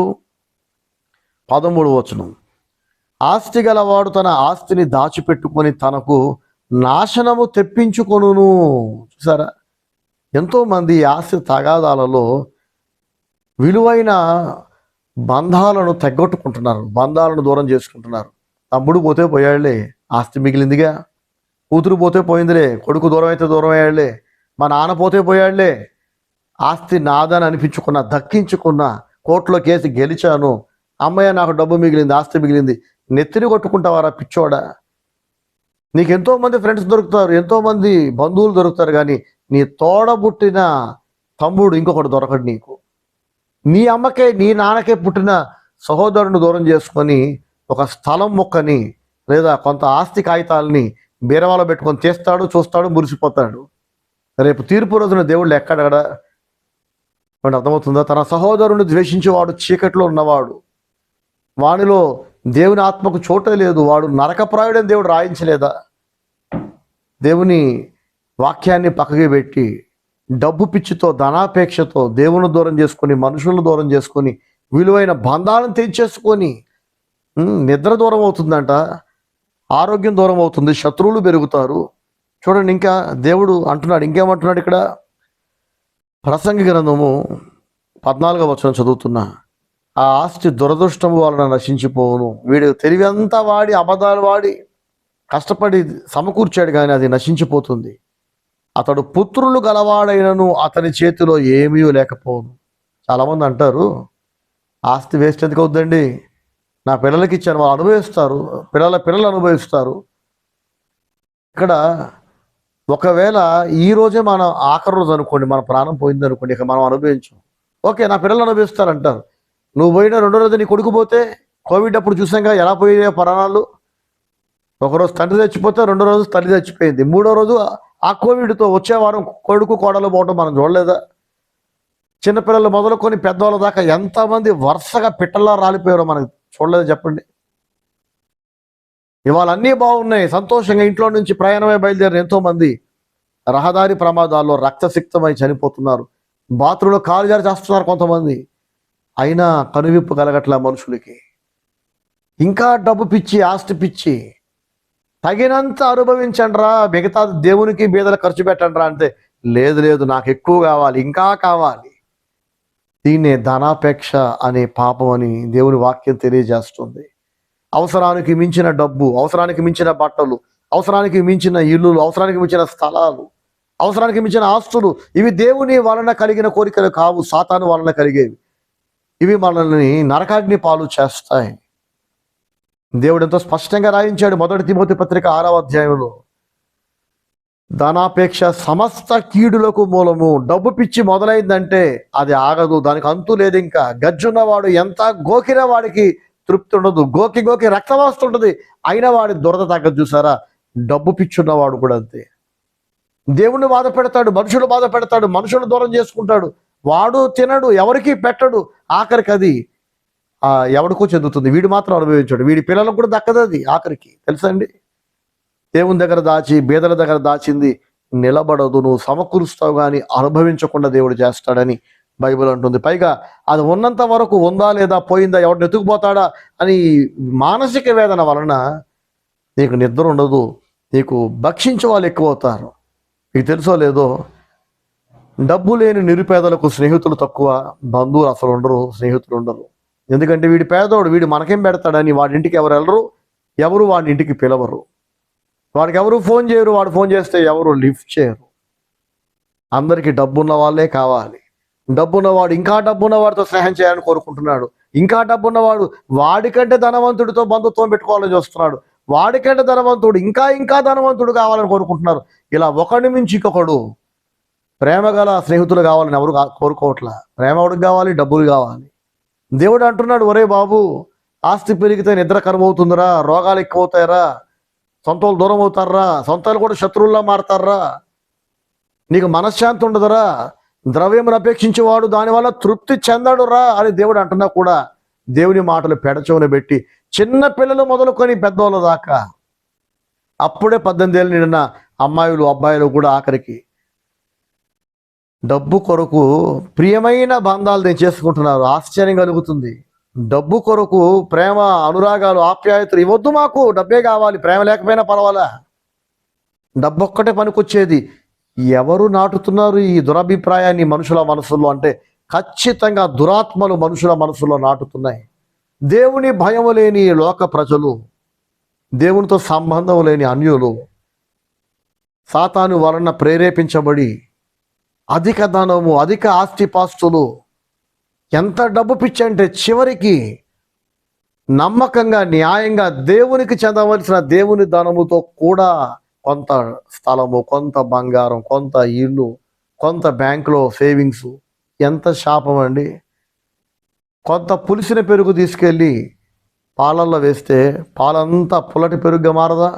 13వ వచనం, ఆస్తి గలవాడు తన ఆస్తిని దాచిపెట్టుకొని తనకు నాశనము తెప్పించుకొనును. చూసారా, ఎంతోమంది ఈ ఆస్తి తగాదాలలో విలువైన బంధాలను తెగొట్టుకుంటున్నారు, బంధాలను దూరం చేసుకుంటున్నారు. తమ్ముడు పోతే పోయాళ్లే, ఆస్తి మిగిలిందిగా. కూతురు పోతే పోయిందిలే, కొడుకు దూరం అయితే దూరం అయ్యాళ్లే. మా నాన్న పోతే పోయాళ్లే, ఆస్తి నాదని అనిపించుకున్నా, దక్కించుకున్నా, కోర్టులో కేసు గెలిచాను, అమ్మయ్య నాకు డబ్బు మిగిలింది, ఆస్తి మిగిలింది. నెత్తిని కొట్టుకుంటావారా పిచ్చోడా? నీకు ఎంతోమంది ఫ్రెండ్స్ దొరుకుతారు, ఎంతోమంది బంధువులు దొరుకుతారు, కానీ నీ తోడబుట్టిన తమ్ముడు ఇంకొకటి దొరకడు నీకు. నీ అమ్మకే నీ నాన్నకే పుట్టిన సహోదరుని దూరం చేసుకొని ఒక స్థలం మొక్కని లేదా కొంత ఆస్తి కాగితాలని బీరవాలో పెట్టుకొని తీస్తాడు, చూస్తాడు, మురిసిపోతాడు. రేపు తీర్పు రోజున దేవుళ్ళు ఎక్కడక్కడ అర్థమవుతుందా? తన సహోదరుని ద్వేషించేవాడు చీకట్లో ఉన్నవాడు, వానిలో దేవుని ఆత్మకు చోటే లేదు, వాడు నరకప్రాయుడని దేవుడు రాయించలేదా? దేవుని వాక్యాన్ని పక్కకి పెట్టి డబ్బు పిచ్చితో, ధనాపేక్షతో దేవుని దూరం చేసుకొని, మనుషులను దూరం చేసుకొని, విలువైన బంధాలను తెంచేసుకొని నిద్ర దూరం అవుతుందంట, ఆరోగ్యం దూరం అవుతుంది, శత్రువులు పెరుగుతారు. చూడండి, ఇంకా దేవుడు అంటున్నాడు, ఇంకేమంటున్నాడు ఇక్కడ? ప్రసంగి గ్రంథము 14వ వచనం చదువుతున్నా. ఆ ఆస్తి దురదృష్టము వలన నశించిపోవును. వీడు తెలివి అంతా వాడి, అబద్ధాలు వాడి, కష్టపడి సమకూర్చాడు, కానీ అది నశించిపోతుంది. అతడు పుత్రులు గలవాడైనను అతని చేతిలో ఏమీ లేకపోవును. చాలామంది అంటారు, ఆస్తి వేస్ట్ ఎందుకు అవుద్దండి, నా పిల్లలకి ఇచ్చాను, వాళ్ళు అనుభవిస్తారు, పిల్లలు అనుభవిస్తారు. ఇక్కడ ఒకవేళ ఈ రోజే మనం ఆఖరి రోజు అనుకోండి, మన ప్రాణం పోయింది అనుకోండి, ఇక మనం అనుభవించాం, ఓకే నా పిల్లలు అనుభవిస్తారంటారు. నువ్వు పోయిన రెండో రోజు నీ కొడుకు పోతే, కోవిడ్ అప్పుడు చూసాక ఎలా పోయినాయో ప్రాణాలు. ఒకరోజు తండ్రి చచ్చిపోతే, రెండో రోజు తల్లి చచ్చిపోయింది, మూడో రోజు ఆ కోవిడ్తో వచ్చే వారం కొడుకు కోడలు పోవటం మనం చూడలేదా? చిన్నపిల్లలు మొదలుకొని పెద్దవాళ్ళ దాకా ఎంతమంది వరుసగా పిట్టల్లా రాలిపోయారో మనకు చూడలేదు చెప్పండి. ఇవాళ అన్నీ బాగున్నాయి, సంతోషంగా ఇంట్లో నుంచి ప్రయాణమై బయలుదేరిన ఎంతోమంది రహదారి ప్రమాదాల్లో రక్తసిక్తమై చనిపోతున్నారు, బాత్రూంలో కాలు జారి చేస్తున్నారు కొంతమంది. అయినా కనువిప్పు కలగట్ల మనుషులకి. ఇంకా డబ్బు పిచ్చి, ఆస్తి పిచ్చి. తగినంత అనుభవించండిరా, మిగతా దేవునికి బీదలు ఖర్చు పెట్టండిరా అంటే, లేదు నాకు ఎక్కువ కావాలి, ఇంకా కావాలి. దీన్నే ధనాపేక్ష అనే పాపం అని దేవుని వాక్యం తెలియజేస్తుంది. అవసరానికి మించిన డబ్బు, అవసరానికి మించిన బట్టలు, అవసరానికి మించిన ఇల్లులు, అవసరానికి మించిన స్థలాలు, అవసరానికి మించిన ఆస్తులు, ఇవి దేవుని వలన కలిగిన కోరికలు కావు, సాతాను వలన కలిగేవి. ఇవి మనల్ని నరకాగ్ని పాలు చేస్తాయి. దేవుడు ఎంతో స్పష్టంగా రాయించాడు 1 తిమోతి పత్రిక 6వ అధ్యాయంలో, ధనాపేక్ష సమస్త కీడులకు మూలము. డబ్బు పిచ్చి మొదలైందంటే అది ఆగదు, దానికి అంతు లేదు. ఇంకా గజ్జున్నవాడు ఎంత గోకిన వాడికి తృప్తి ఉండదు, గోకి రక్తం వస్తుంటుంది, అయినా వాడి దురద తగ్గదు. చూసారా, డబ్బు పిచ్చున్నవాడు కూడా అంతే. దేవుణ్ణి బాధ పెడతాడు, మనుషులు బాధ పెడతాడు, మనుషులు దూరం చేసుకుంటాడు, వాడు తినడు, ఎవరికి పెట్టడు, ఆఖరికి అది ఎవడికో చెందుతుంది, వీడు మాత్రం అనుభవించాడు, వీడి పిల్లలకు కూడా దక్కదు అది ఆఖరికి. తెలుసా అండి, దేవుని దగ్గర దాచి బీదల దగ్గర దాచింది నిలబడదు, నువ్వు సమకూరుస్తావు కానీ అనుభవించకుండా దేవుడు చేస్తాడని బైబిల్ అంటుంది. పైగా అది ఉన్నంత వరకు ఉందా లేదా, పోయిందా, ఎవరిని ఎత్తుకుపోతాడా అని మానసిక వేదన వలన నీకు నిద్ర ఉండదు, నీకు భక్షించే వాళ్ళు ఎక్కువ అవుతారు. మీకు తెలుసో లేదో, డబ్బు లేని నిరుపేదలకు స్నేహితులు తక్కువ, బంధువులు అసలు ఉండరు, స్నేహితులు ఉండరు. ఎందుకంటే వీడి పేదోడు, వీడు మనకేం పెడతాడని వాడింటికి ఎవరు వెళ్ళరు, ఎవరు వాడి ఇంటికి పిలవరు, వాడికి ఎవరు ఫోన్ చేయరు, వాడు ఫోన్ చేస్తే ఎవరు లిఫ్ట్ చేయరు. అందరికీ డబ్బున్న వాళ్ళే కావాలి. డబ్బున్నవాడు ఇంకా డబ్బున్నవాడితో స్నేహం చేయాలని కోరుకుంటున్నాడు, ఇంకా డబ్బున్నవాడు వాడికంటే ధనవంతుడితో బంధుత్వం పెట్టుకోవాలని చూస్తున్నాడు, వాడికంటే ధనవంతుడు ఇంకా ధనవంతుడు కావాలని కోరుకుంటున్నారు. ఇలా ఒకడి మించి ఇంకొకడు. ప్రేమ గల స్నేహితులు కావాలని ఎవరు కోరుకోవట్లా, ప్రేమ ఎవడికి కావాలి, డబ్బులు కావాలి. దేవుడు అంటున్నాడు, ఒరే బాబు, ఆస్తి పెరిగితే నిద్ర కరువవుతుందిరా, రోగాలు ఎక్కువ అవుతాయరా, సొంతలు దూరం అవుతారా, సొంతాలు కూడా శత్రువుల్లా మారతారా, నీకు మనశ్శాంతి ఉండదురా, ద్రవ్యమును అపేక్షించేవాడు దానివల్ల తృప్తి చెందడు రా అని దేవుడు అంటున్నా కూడా దేవుని మాటలు పెడచెవున పెట్టి చిన్న పిల్లలు మొదలుకొని పెద్దవాళ్ళ దాకా, అప్పుడే 18 ఏళ్ళు నిండిన అమ్మాయిలు అబ్బాయిలు కూడా ఆఖరికి డబ్బు కొరకు ప్రియమైన బంధాలు చేసుకుంటున్నారు. ఆశ్చర్యం కలుగుతుంది. డబ్బు కొరకు ప్రేమ, అనురాగాలు, ఆప్యాయతలు ఇవద్దు, మాకు డబ్బే కావాలి, ప్రేమ లేకపోయినా పర్వాలా, డబ్బు ఒక్కటే పనికొచ్చేది. ఎవరు నాటుతున్నారు ఈ దురభిప్రాయాన్ని మనుషుల మనసుల్లో అంటే ఖచ్చితంగా దురాత్మలు మనుషుల మనసులో నాటుతున్నాయి. దేవుని భయం లేని లోక ప్రజలు, దేవునితో సంబంధం లేని అన్యులు సాతాను వలన ప్రేరేపించబడి అధిక ధనము, అధిక ఆస్తిపాస్తులు, ఎంత డబ్బు పిచ్చి అంటే చివరికి నమ్మకంగా, న్యాయంగా దేవునికి చెందవలసిన దేవుని ధనముతో కూడా కొంత స్థలము, కొంత బంగారం, కొంత ఇల్లు, కొంత బ్యాంకులో సేవింగ్స్, ఎంత శాపం అండి. కొంత పులిసిన పెరుగు తీసుకెళ్ళి పాలల్లో వేస్తే పాలంతా పుల్లటి పెరుగుగా మారదా?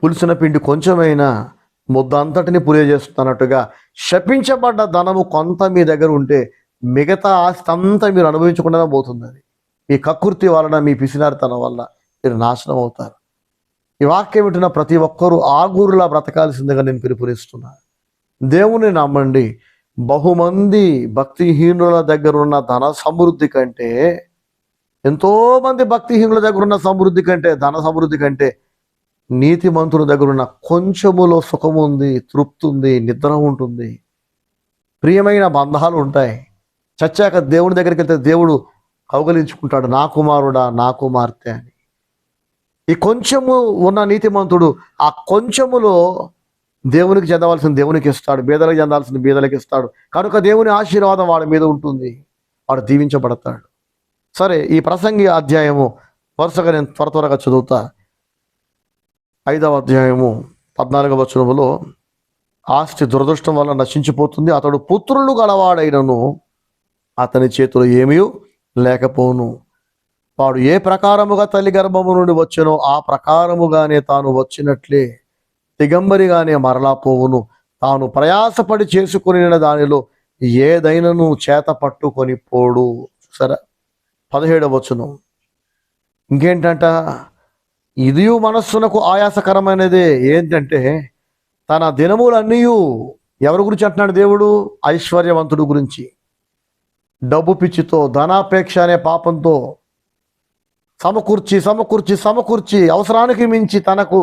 పులిసిన పిండి కొంచెమైనా ముద్ద అంతటిని పులియజేస్తున్నట్టుగా శపించబడ్డ ధనము కొంత మీ దగ్గర ఉంటే మిగతా ఆస్తి అంతా మీరు అనుభవించకుండా పోతుంది. అది మీ కక్కుర్తి వలన, మీ పిసినారితనం వల్ల మీరు నాశనం అవుతారు. ఈ వాక్యం వింటున్న ప్రతి ఒక్కరూ ఆగూరులా బ్రతకాల్సిందిగా నేను పిలుపునిస్తున్నా. దేవుని నమ్మండి. బహుమంది భక్తిహీనుల దగ్గర ఉన్న ధన సమృద్ధి కంటే, ఎంతోమంది భక్తిహీనుల దగ్గర ఉన్న సమృద్ధి కంటే, ధన సమృద్ధి కంటే నీతిమంతుల దగ్గర ఉన్న కొంచెములో సుఖం ఉంది, తృప్తి ఉంది, నిద్ర ఉంటుంది, ప్రియమైన బంధాలు ఉంటాయి. చచ్చాక దేవుని దగ్గరికి వెళ్తే దేవుడు కౌగలించుకుంటాడు, నా కుమారుడా, నా కుమార్తె అని. ఈ కొంచెము ఉన్న నీతిమంతుడు ఆ కొంచెములో దేవునికి చెందవలసిన దేవునికి ఇస్తాడు, బీదలకు చెందాల్సిన బీదలకు ఇస్తాడు. కనుక దేవుని ఆశీర్వాదం వాడి మీద ఉంటుంది, వాడు దీవించబడతాడు. సరే, ఈ ప్రసంగి అధ్యాయము వరుసగా నేను త్వరగా చదువుతా. 5వ అధ్యాయము 14వ వచనములో, ఆస్తి దురదృష్టం వల్ల నశించిపోతుంది, అతడు పుత్రులు గలవాడైనను అతని చేతిలో ఏమీ లేకపోను. వాడు ఏ ప్రకారముగా తల్లి గర్భము నుండి వచ్చెనో ఆ ప్రకారముగానే తాను వచ్చినట్లే దిగంబరిగానే మరలా పోవును. తాను ప్రయాసపడి చేసుకుని దానిలో ఏదైనను చేత పట్టుకొని పోడు. సరే, 17వ వచనం ఇంకేంటంట? ఇది మనస్సునకు ఆయాసకరమైనదే. ఏంటంటే తన దినములన్నీ, ఎవరి గురించి అంటున్నాడు దేవుడు? ఐశ్వర్యవంతుడు గురించి. డబ్బు పిచ్చితో, ధనాపేక్ష అనే పాపంతో సమకూర్చి సమకూర్చి సమకూర్చి అవసరానికి మించి తనకు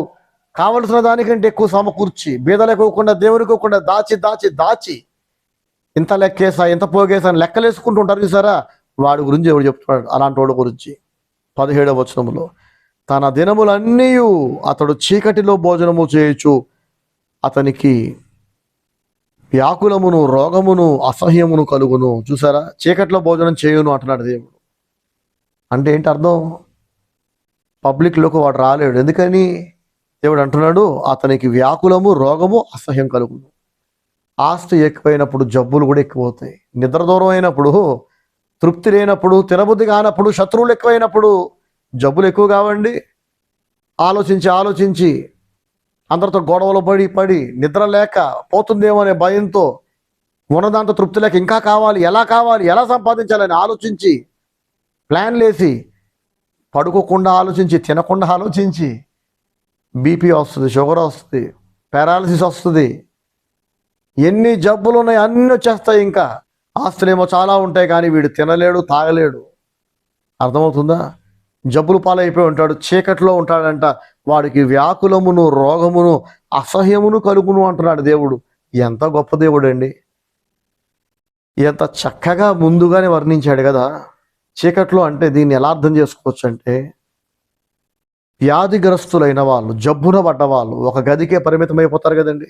కావలసిన దానికంటే ఎక్కువ సమకూర్చి బీదలకు ఇవ్వకుండా, దేవునికి ఇవ్వకుండా దాచి దాచి దాచి ఇంత లెక్కేసా, ఇంత పోగేసా అని లెక్కలేసుకుంటూ ఉంటారు చూసారా? వాడి గురించి ఎవడు చెప్తున్నాడు? అలాంటి వాడి గురించి 17వ వచనంలో, తన దినములన్నీ అతడు చీకటిలో భోజనము చేయొచ్చు, అతనికి వ్యాకులమును, రోగమును, అసహ్యమును కలుగును. చూసారా? చీకటిలో భోజనం చేయును అంటున్నాడు దేవుడు. అంటే ఏంటి అర్థం? పబ్లిక్లోకి వాడు రాలేడు. ఎందుకని? దేవుడు అంటున్నాడు అతనికి వ్యాకులము, రోగము, అసహ్యం కలుగును. ఆస్తి ఎక్కువైనప్పుడు జబ్బులు కూడా ఎక్కువవుతాయి. నిద్ర దూరం అయినప్పుడు, తృప్తి లేనప్పుడు, తినబుద్ధి కానప్పుడు, శత్రువులు ఎక్కువైనప్పుడు జబ్బులు ఎక్కువ కావండి. ఆలోచించి ఆలోచించి అందరితో గొడవలు పడి పడి నిద్ర లేక పోతుందేమో అనే భయంతో, ఉన్నదాంతో తృప్తి లేక ఇంకా కావాలి, ఎలా సంపాదించాలని ఆలోచించి ప్లాన్లు వేసి, పడుకోకుండా ఆలోచించి, తినకుండా ఆలోచించి బీపీ వస్తుంది, షుగర్ వస్తుంది, పారాలసిస్ వస్తుంది, ఎన్ని జబ్బులు ఉన్నాయి అన్నీ వచ్చేస్తాయి. ఇంకా ఆస్తులేమో చాలా ఉంటాయి, కానీ వీడు తినలేడు, తాగలేడు. అర్థమవుతుందా? జబ్బులు పాలైపోయి ఉంటాడు, చీకట్లో ఉంటాడంట. వాడికి వ్యాకులమును, రోగమును, అసహ్యమును కలుగును అంటున్నాడు దేవుడు. ఎంత గొప్ప దేవుడు అండి! ఎంత చక్కగా ముందుగానే వర్ణించాడు కదా. చీకట్లో అంటే దీన్ని ఎలా అర్థం చేసుకోవచ్చు అంటే, వ్యాధిగ్రస్తులైన వాళ్ళు, జబ్బున పడ్డ వాళ్ళు ఒక గదికే పరిమితం అయిపోతారు కదండి.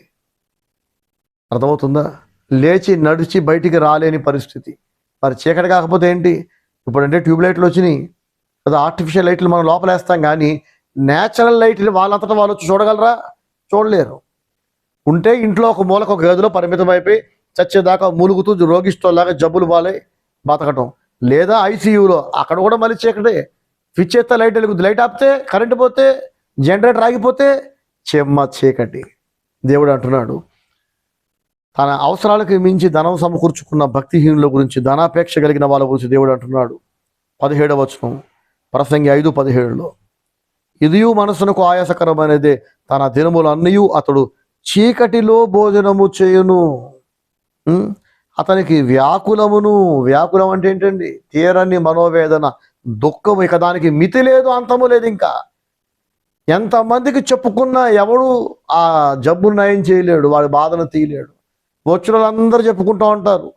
అర్థమవుతుందా? లేచి నడిచి బయటికి రాలేని పరిస్థితి. మరి చీకటి కాకపోతే ఏంటి? ఇప్పుడంటే ట్యూబ్ లైట్లు వచ్చినాయి కదా, ఆర్టిఫిషియల్ లైట్లు మనం లోపలేస్తాం, కానీ న్యాచురల్ లైట్లు వాళ్ళంతటా వాళ్ళు వచ్చి చూడగలరా? చూడలేరు. ఉంటే ఇంట్లో ఒక మూలకు, ఒక గదిలో పరిమితం అయిపోయి చచ్చేదాకా మూలుగుతూ రోగిస్తోలాగా జబ్బులు బాలై బతకటం. లేదా ఐసీయూలో, అక్కడ కూడా మళ్ళీ చీకటే. స్విచ్ ఎత్తే లైట్ వెలుగుతుంది, లైట్ ఆపితే కరెంటు పోతే, జనరేటర్ ఆగిపోతే చెమ్మ చీకటి. దేవుడు అంటున్నాడు తన అవసరాలకు మించి ధనం సమకూర్చుకున్న భక్తిహీనుల గురించి, ధనాపేక్ష కలిగిన వాళ్ళ గురించి దేవుడు అంటున్నాడు. 17వ వచనం, ప్రసంగి 5:17లో, ఇది మనసునకు ఆయాసకరమైనదే, తన దినములన్నీ అతడు చీకటిలో భోజనము చేయును. అతనికి వ్యాకులమును, వ్యాకులం అంటే ఏంటండి? తీరని మనోవేదన, దుఃఖం ఇక దానికి మితి లేదు, అంతము లేదు. ఇంకా ఎంతమందికి చెప్పుకున్నా ఎవడు ఆ జబ్బును నయం చేయలేడు, వాడి బాధను తీయలేడు. వచ్చిన వాళ్ళందరూ చెప్పుకుంటూ ఉంటారు,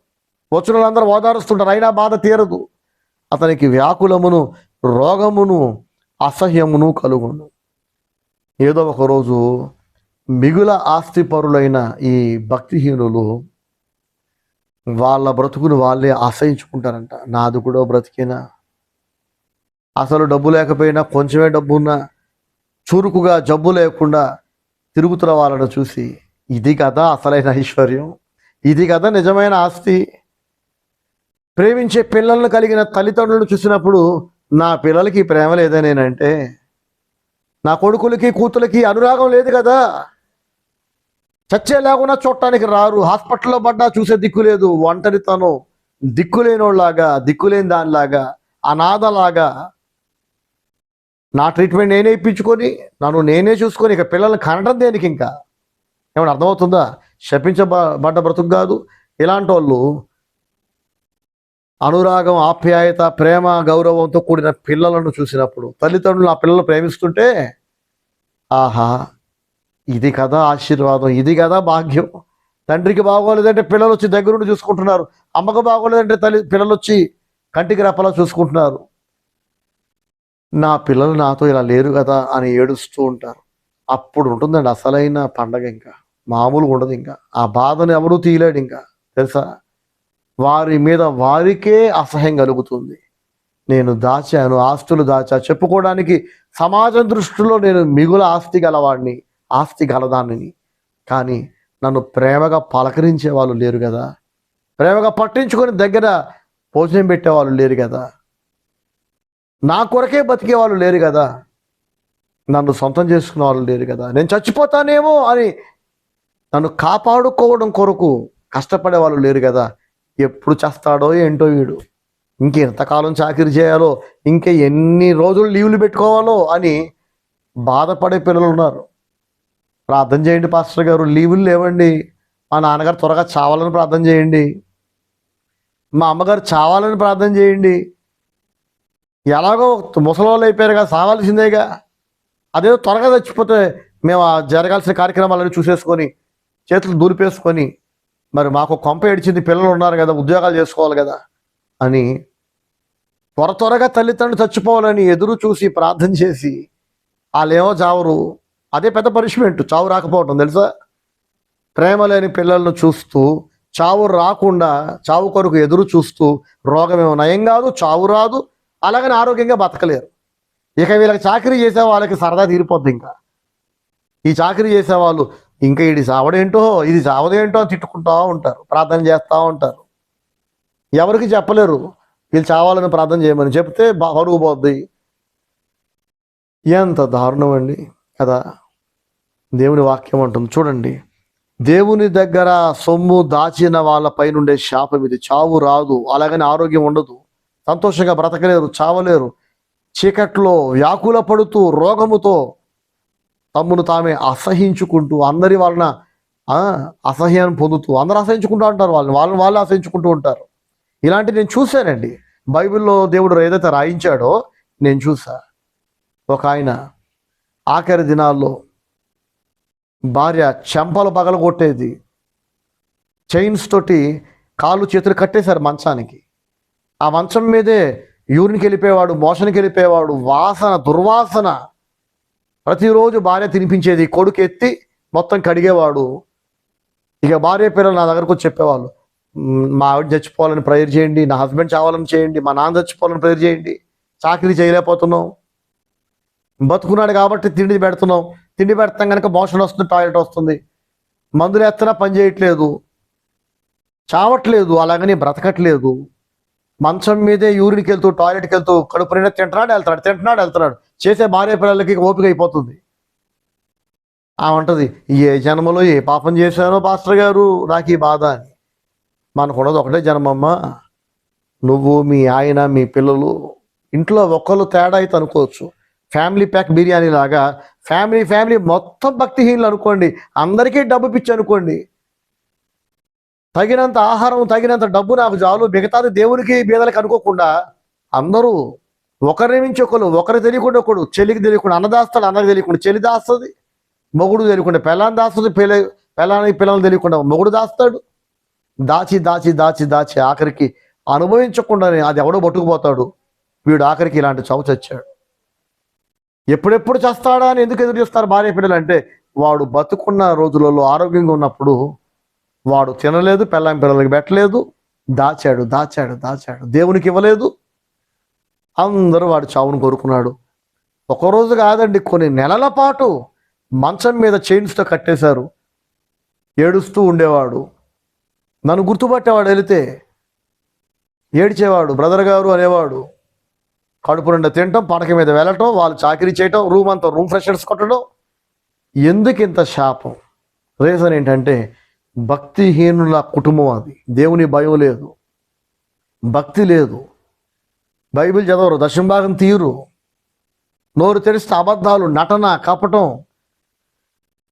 వచ్చిన వాళ్ళందరూ ఓదారుస్తుంటారు, అయినా బాధ తీరదు. అతనికి వ్యాకులమును, రోగమును, అసహ్యమును కలుగును. ఏదో ఒకరోజు మిగుల ఆస్తిపరులైన ఈ భక్తిహీనులు వాళ్ళ బ్రతుకును వాళ్ళే ఆశ్రయించుకుంటారంట. నాది కూడా బ్రతికేనా, అసలు డబ్బు లేకపోయినా కొంచెమే డబ్బు ఉన్నా చురుకుగా జబ్బు లేకుండా తిరుగుతున్న వాళ్ళను చూసి, ఇది కదా అసలైన ఐశ్వర్యం, ఇది కదా నిజమైన ఆస్తి. ప్రేమించే పిల్లలను కలిగిన తల్లిదండ్రులను చూసినప్పుడు, నా పిల్లలకి ప్రేమ లేదనేనంటే, నా కొడుకులకి కూతులకి అనురాగం లేదు కదా, చచ్చే లేకుండా చూడటానికి రారు, హాస్పిటల్లో పడ్డా చూసే దిక్కు లేదు, ఒంటరితనం, దిక్కులేనోళ్ళలాగా, దిక్కులేని దానిలాగా, అనాథలాగా, నా ట్రీట్మెంట్ నేనే ఇప్పించుకొని నన్ను నేనే చూసుకొని ఇక పిల్లల్ని కనడం దేనికి? ఇంకా ఏమన్నా అర్థమవుతుందా? శపించబడ్డ బ్రతుకు కాదు. ఇలాంటి వాళ్ళు అనురాగం, ఆప్యాయత, ప్రేమ, గౌరవంతో కూడిన పిల్లలను చూసినప్పుడు, తల్లిదండ్రులు ఆ పిల్లలు ప్రేమిస్తుంటే, ఆహా ఇది కదా ఆశీర్వాదం, ఇది కదా భాగ్యం. తండ్రికి బాగోలేదంటే పిల్లలు వచ్చి దగ్గరుండి చూసుకుంటున్నారు, అమ్మకు బాగోలేదంటే పిల్లలు వచ్చి కంటికి రెప్పలా చూసుకుంటున్నారు. నా పిల్లలు నాతో ఇలా లేరు కదా అని ఏడుస్తూ ఉంటారు. అప్పుడు ఉంటుందండి అసలైన పండగ. ఇంకా మామూలుగా ఉండదు. ఇంకా ఆ బాధను ఎవడూ తీయలేడు. ఇంకా తెలుసా, వారి మీద వారికే అసహ్యం కలుగుతుంది. నేను దాచాను, ఆస్తులు దాచా, చెప్పుకోవడానికి సమాజం దృష్టిలో నేను మిగుల ఆస్తి గలవాడిని, ఆస్తి గలదాన్ని. కానీ నన్ను ప్రేమగా పలకరించే వాళ్ళు లేరు కదా, ప్రేమగా పట్టించుకొని దగ్గర భోజనం పెట్టేవాళ్ళు లేరు కదా, నా కొరకే బతికే వాళ్ళు లేరు కదా, నన్ను సొంతం చేసుకునే వాళ్ళు లేరు కదా, నేను చచ్చిపోతానేమో అని నన్ను కాపాడుకోవడం కొరకు కష్టపడే వాళ్ళు లేరు కదా. ఎప్పుడు చేస్తాడో ఏంటో వీడు, ఇంకెంతకాలం చాకిరీ చేయాలో, ఇంకే ఎన్ని రోజులు లీవ్లు పెట్టుకోవాలో అని బాధపడే పిల్లలు ఉన్నారు. ప్రార్థన చేయండి పాస్టర్ గారు, లీవులు లేవండి, మా నాన్నగారు త్వరగా చావాలని ప్రార్థన చేయండి, మా అమ్మగారు చావాలని ప్రార్థన చేయండి. ఎలాగో ముసలోళ్ళు అయిపోయారుగా, సావాల్సిందేగా, అదేదో త్వరగా చచ్చిపోతే మేము ఆ జరగాల్సిన కార్యక్రమాలను చూసేసుకొని చేతులు దూరిపేసుకొని, మరి మాకు కొంప ఏడిచింది, పిల్లలు ఉన్నారు కదా, ఉద్యోగాలు చేసుకోవాలి కదా అని త్వరగా తల్లిదండ్రులు చచ్చిపోవాలని ఎదురు చూసి ప్రార్థన చేసి వాళ్ళేమో చావరు. అదే పెద్ద పనిష్మెంట్, చావు రాకపోవటం తెలుసా. ప్రేమ లేని పిల్లలను చూస్తూ చావు రాకుండా, చావు కొరకు ఎదురు చూస్తూ, రోగమేమో నయం కాదు, చావు రాదు, అలాగని ఆరోగ్యంగా బతకలేరు. ఇక వీళ్ళకి చాకరీ చేసే వాళ్ళకి సరదా తీరిపోద్ది. ఇంకా ఈ చాకరీ చేసేవాళ్ళు ఇంకా ఇది చావడేంటో, ఇది చావదేంటో అని తిట్టుకుంటూ ఉంటారు, ప్రార్థన చేస్తూ ఉంటారు. ఎవరికి చెప్పలేరు వీళ్ళు చావాలని ప్రార్థన చేయమని, చెప్తే బరువు పోద్ది. ఎంత దారుణం అండి కదా. దేవుని వాక్యం అంటుంది చూడండి, దేవుని దగ్గర సొమ్ము దాచిన వాళ్ళపై నుండే శాపం ఇది. చావు రాదు, అలాగని ఆరోగ్యం ఉండదు, సంతోషంగా బ్రతకలేరు, చావలేరు. చీకట్లో వ్యాకుల పడుతూ రోగముతో తమ్మును తామే అసహించుకుంటూ, అందరి వలన అసహ్యాన్ని పొందుతూ, అందరూ అసహించుకుంటూ ఉంటారు, వాళ్ళు అసహించుకుంటూ ఉంటారు. ఇలాంటివి నేను చూశానండి. బైబిల్లో దేవుడు ఏదైతే రాయించాడో నేను చూసా. ఒక ఆయన ఆఖరి దినాల్లో భార్య చెంపలు పగలగొట్టేది, చైన్స్ తోటి కాళ్ళు చేతులు కట్టేశారు మంచానికి. ఆ మంచం మీదే యూరిన్కి వెళ్ళిపోయేవాడు, మోషన్కి వెళ్ళిపోయేవాడు, వాసన, దుర్వాసన. ప్రతిరోజు భార్య తినిపించేది, కొడుకు ఎత్తి మొత్తం కడిగేవాడు. ఇక భార్య పిల్లలు నా దగ్గరకు వచ్చి చెప్పేవాళ్ళు, మా ఆవిడ చచ్చిపోవాలని ప్రేయర్ చేయండి, నా హస్బెండ్ చావాలని చేయండి, మా నాన్న చచ్చిపోవాలని ప్రేయర్ చేయండి, చాకరీ చేయలేకపోతున్నాం, బతుకున్నాడు కాబట్టి తిండి పెడుతున్నాం, తిండి పెడతాం కనుక మోషన్ వస్తుంది, టాయిలెట్ వస్తుంది, మందులు ఎత్తనా పని చేయట్లేదు, చావట్లేదు, అలాగని బ్రతకట్లేదు. మంచం మీదే యూరిన్కి వెళ్తూ, టాయిలెట్కి వెళ్తూ, కడుపు నిండా తింటున్నాడు వెళ్తున్నాడు. చేసే భార్య పిల్లలకి ఓపిక అయిపోతుంది. అంటది, ఏ జన్మలో ఏ పాపం చేశానో పాస్టర్ గారు నాకు ఈ బాధ అని. మనకున్నది ఒకటే జన్మమ్మ, నువ్వు, మీ ఆయన, మీ పిల్లలు, ఇంట్లో ఒక్కళ్ళు తేడా అయితే అనుకోవచ్చు. ఫ్యామిలీ ప్యాక్ బిర్యానీ లాగా ఫ్యామిలీ మొత్తం భక్తిహీనులు అనుకోండి, అందరికీ డబ్బు పిచ్చి అనుకోండి. తగినంత ఆహారం, తగినంత డబ్బు నాకు చాలు, మిగతాది దేవునికి బీదలకు అనుకోకుండా అందరూ ఒకరి నుంచి ఒకరు, ఒకరు తెలియకుండా ఒకడు, చెల్లికి తెలియకుండా అన్న దాస్తాడు, అన్నకి తెలియకుండా చెల్లి దాస్తుంది, మొగుడు తెలియకుండా పెళ్ళాన్ని దాస్తుంది, పెళ్ళానికి పిల్లలు తెలియకుండా మొగుడు దాస్తాడు. దాచి దాచి దాచి దాచి ఆఖరికి అనుభవించకుండానే అది ఎవడో పట్టుకుపోతాడు. వీడు ఆఖరికి ఇలాంటి చావు చచ్చాడు. ఎప్పుడెప్పుడు చేస్తాడా అని ఎందుకు ఎదురు చూస్తారు భార్య పిల్లలు అంటే, వాడు బతుకున్న రోజులలో ఆరోగ్యంగా ఉన్నప్పుడు వాడు తినలేదు, పెళ్ళాం పిల్లలకి పెట్టలేదు, దాచాడు దాచాడు దాచాడు, దేవునికి ఇవ్వలేదు. అందరూ వాడు చావును కోరుకున్నాడు. ఒకరోజు కాదండి, కొన్ని నెలల పాటు మంచం మీద చైన్స్తో కట్టేశారు. ఏడుస్తూ ఉండేవాడు. నన్ను గుర్తుపట్టేవాడు, వెళితే ఏడ్చేవాడు, బ్రదర్ గారు అనేవాడు. కడుపు నిండా తినటం, పడక మీద వెళ్ళటం, వాళ్ళు చాకరీ చేయటం, రూమ్ అంతా రూమ్ ఫ్రెషర్స్ కొట్టడం. ఎందుకు ఇంత శాపం? రీజన్ ఏంటంటే భక్తిహీనుల కుటుంబం అది. దేవుని భయం లేదు, భక్తి లేదు, బైబిల్ చదవరు, దశంభాగం తీరు, నోరు తెరిస్తే అబద్ధాలు, నటన, కపటం.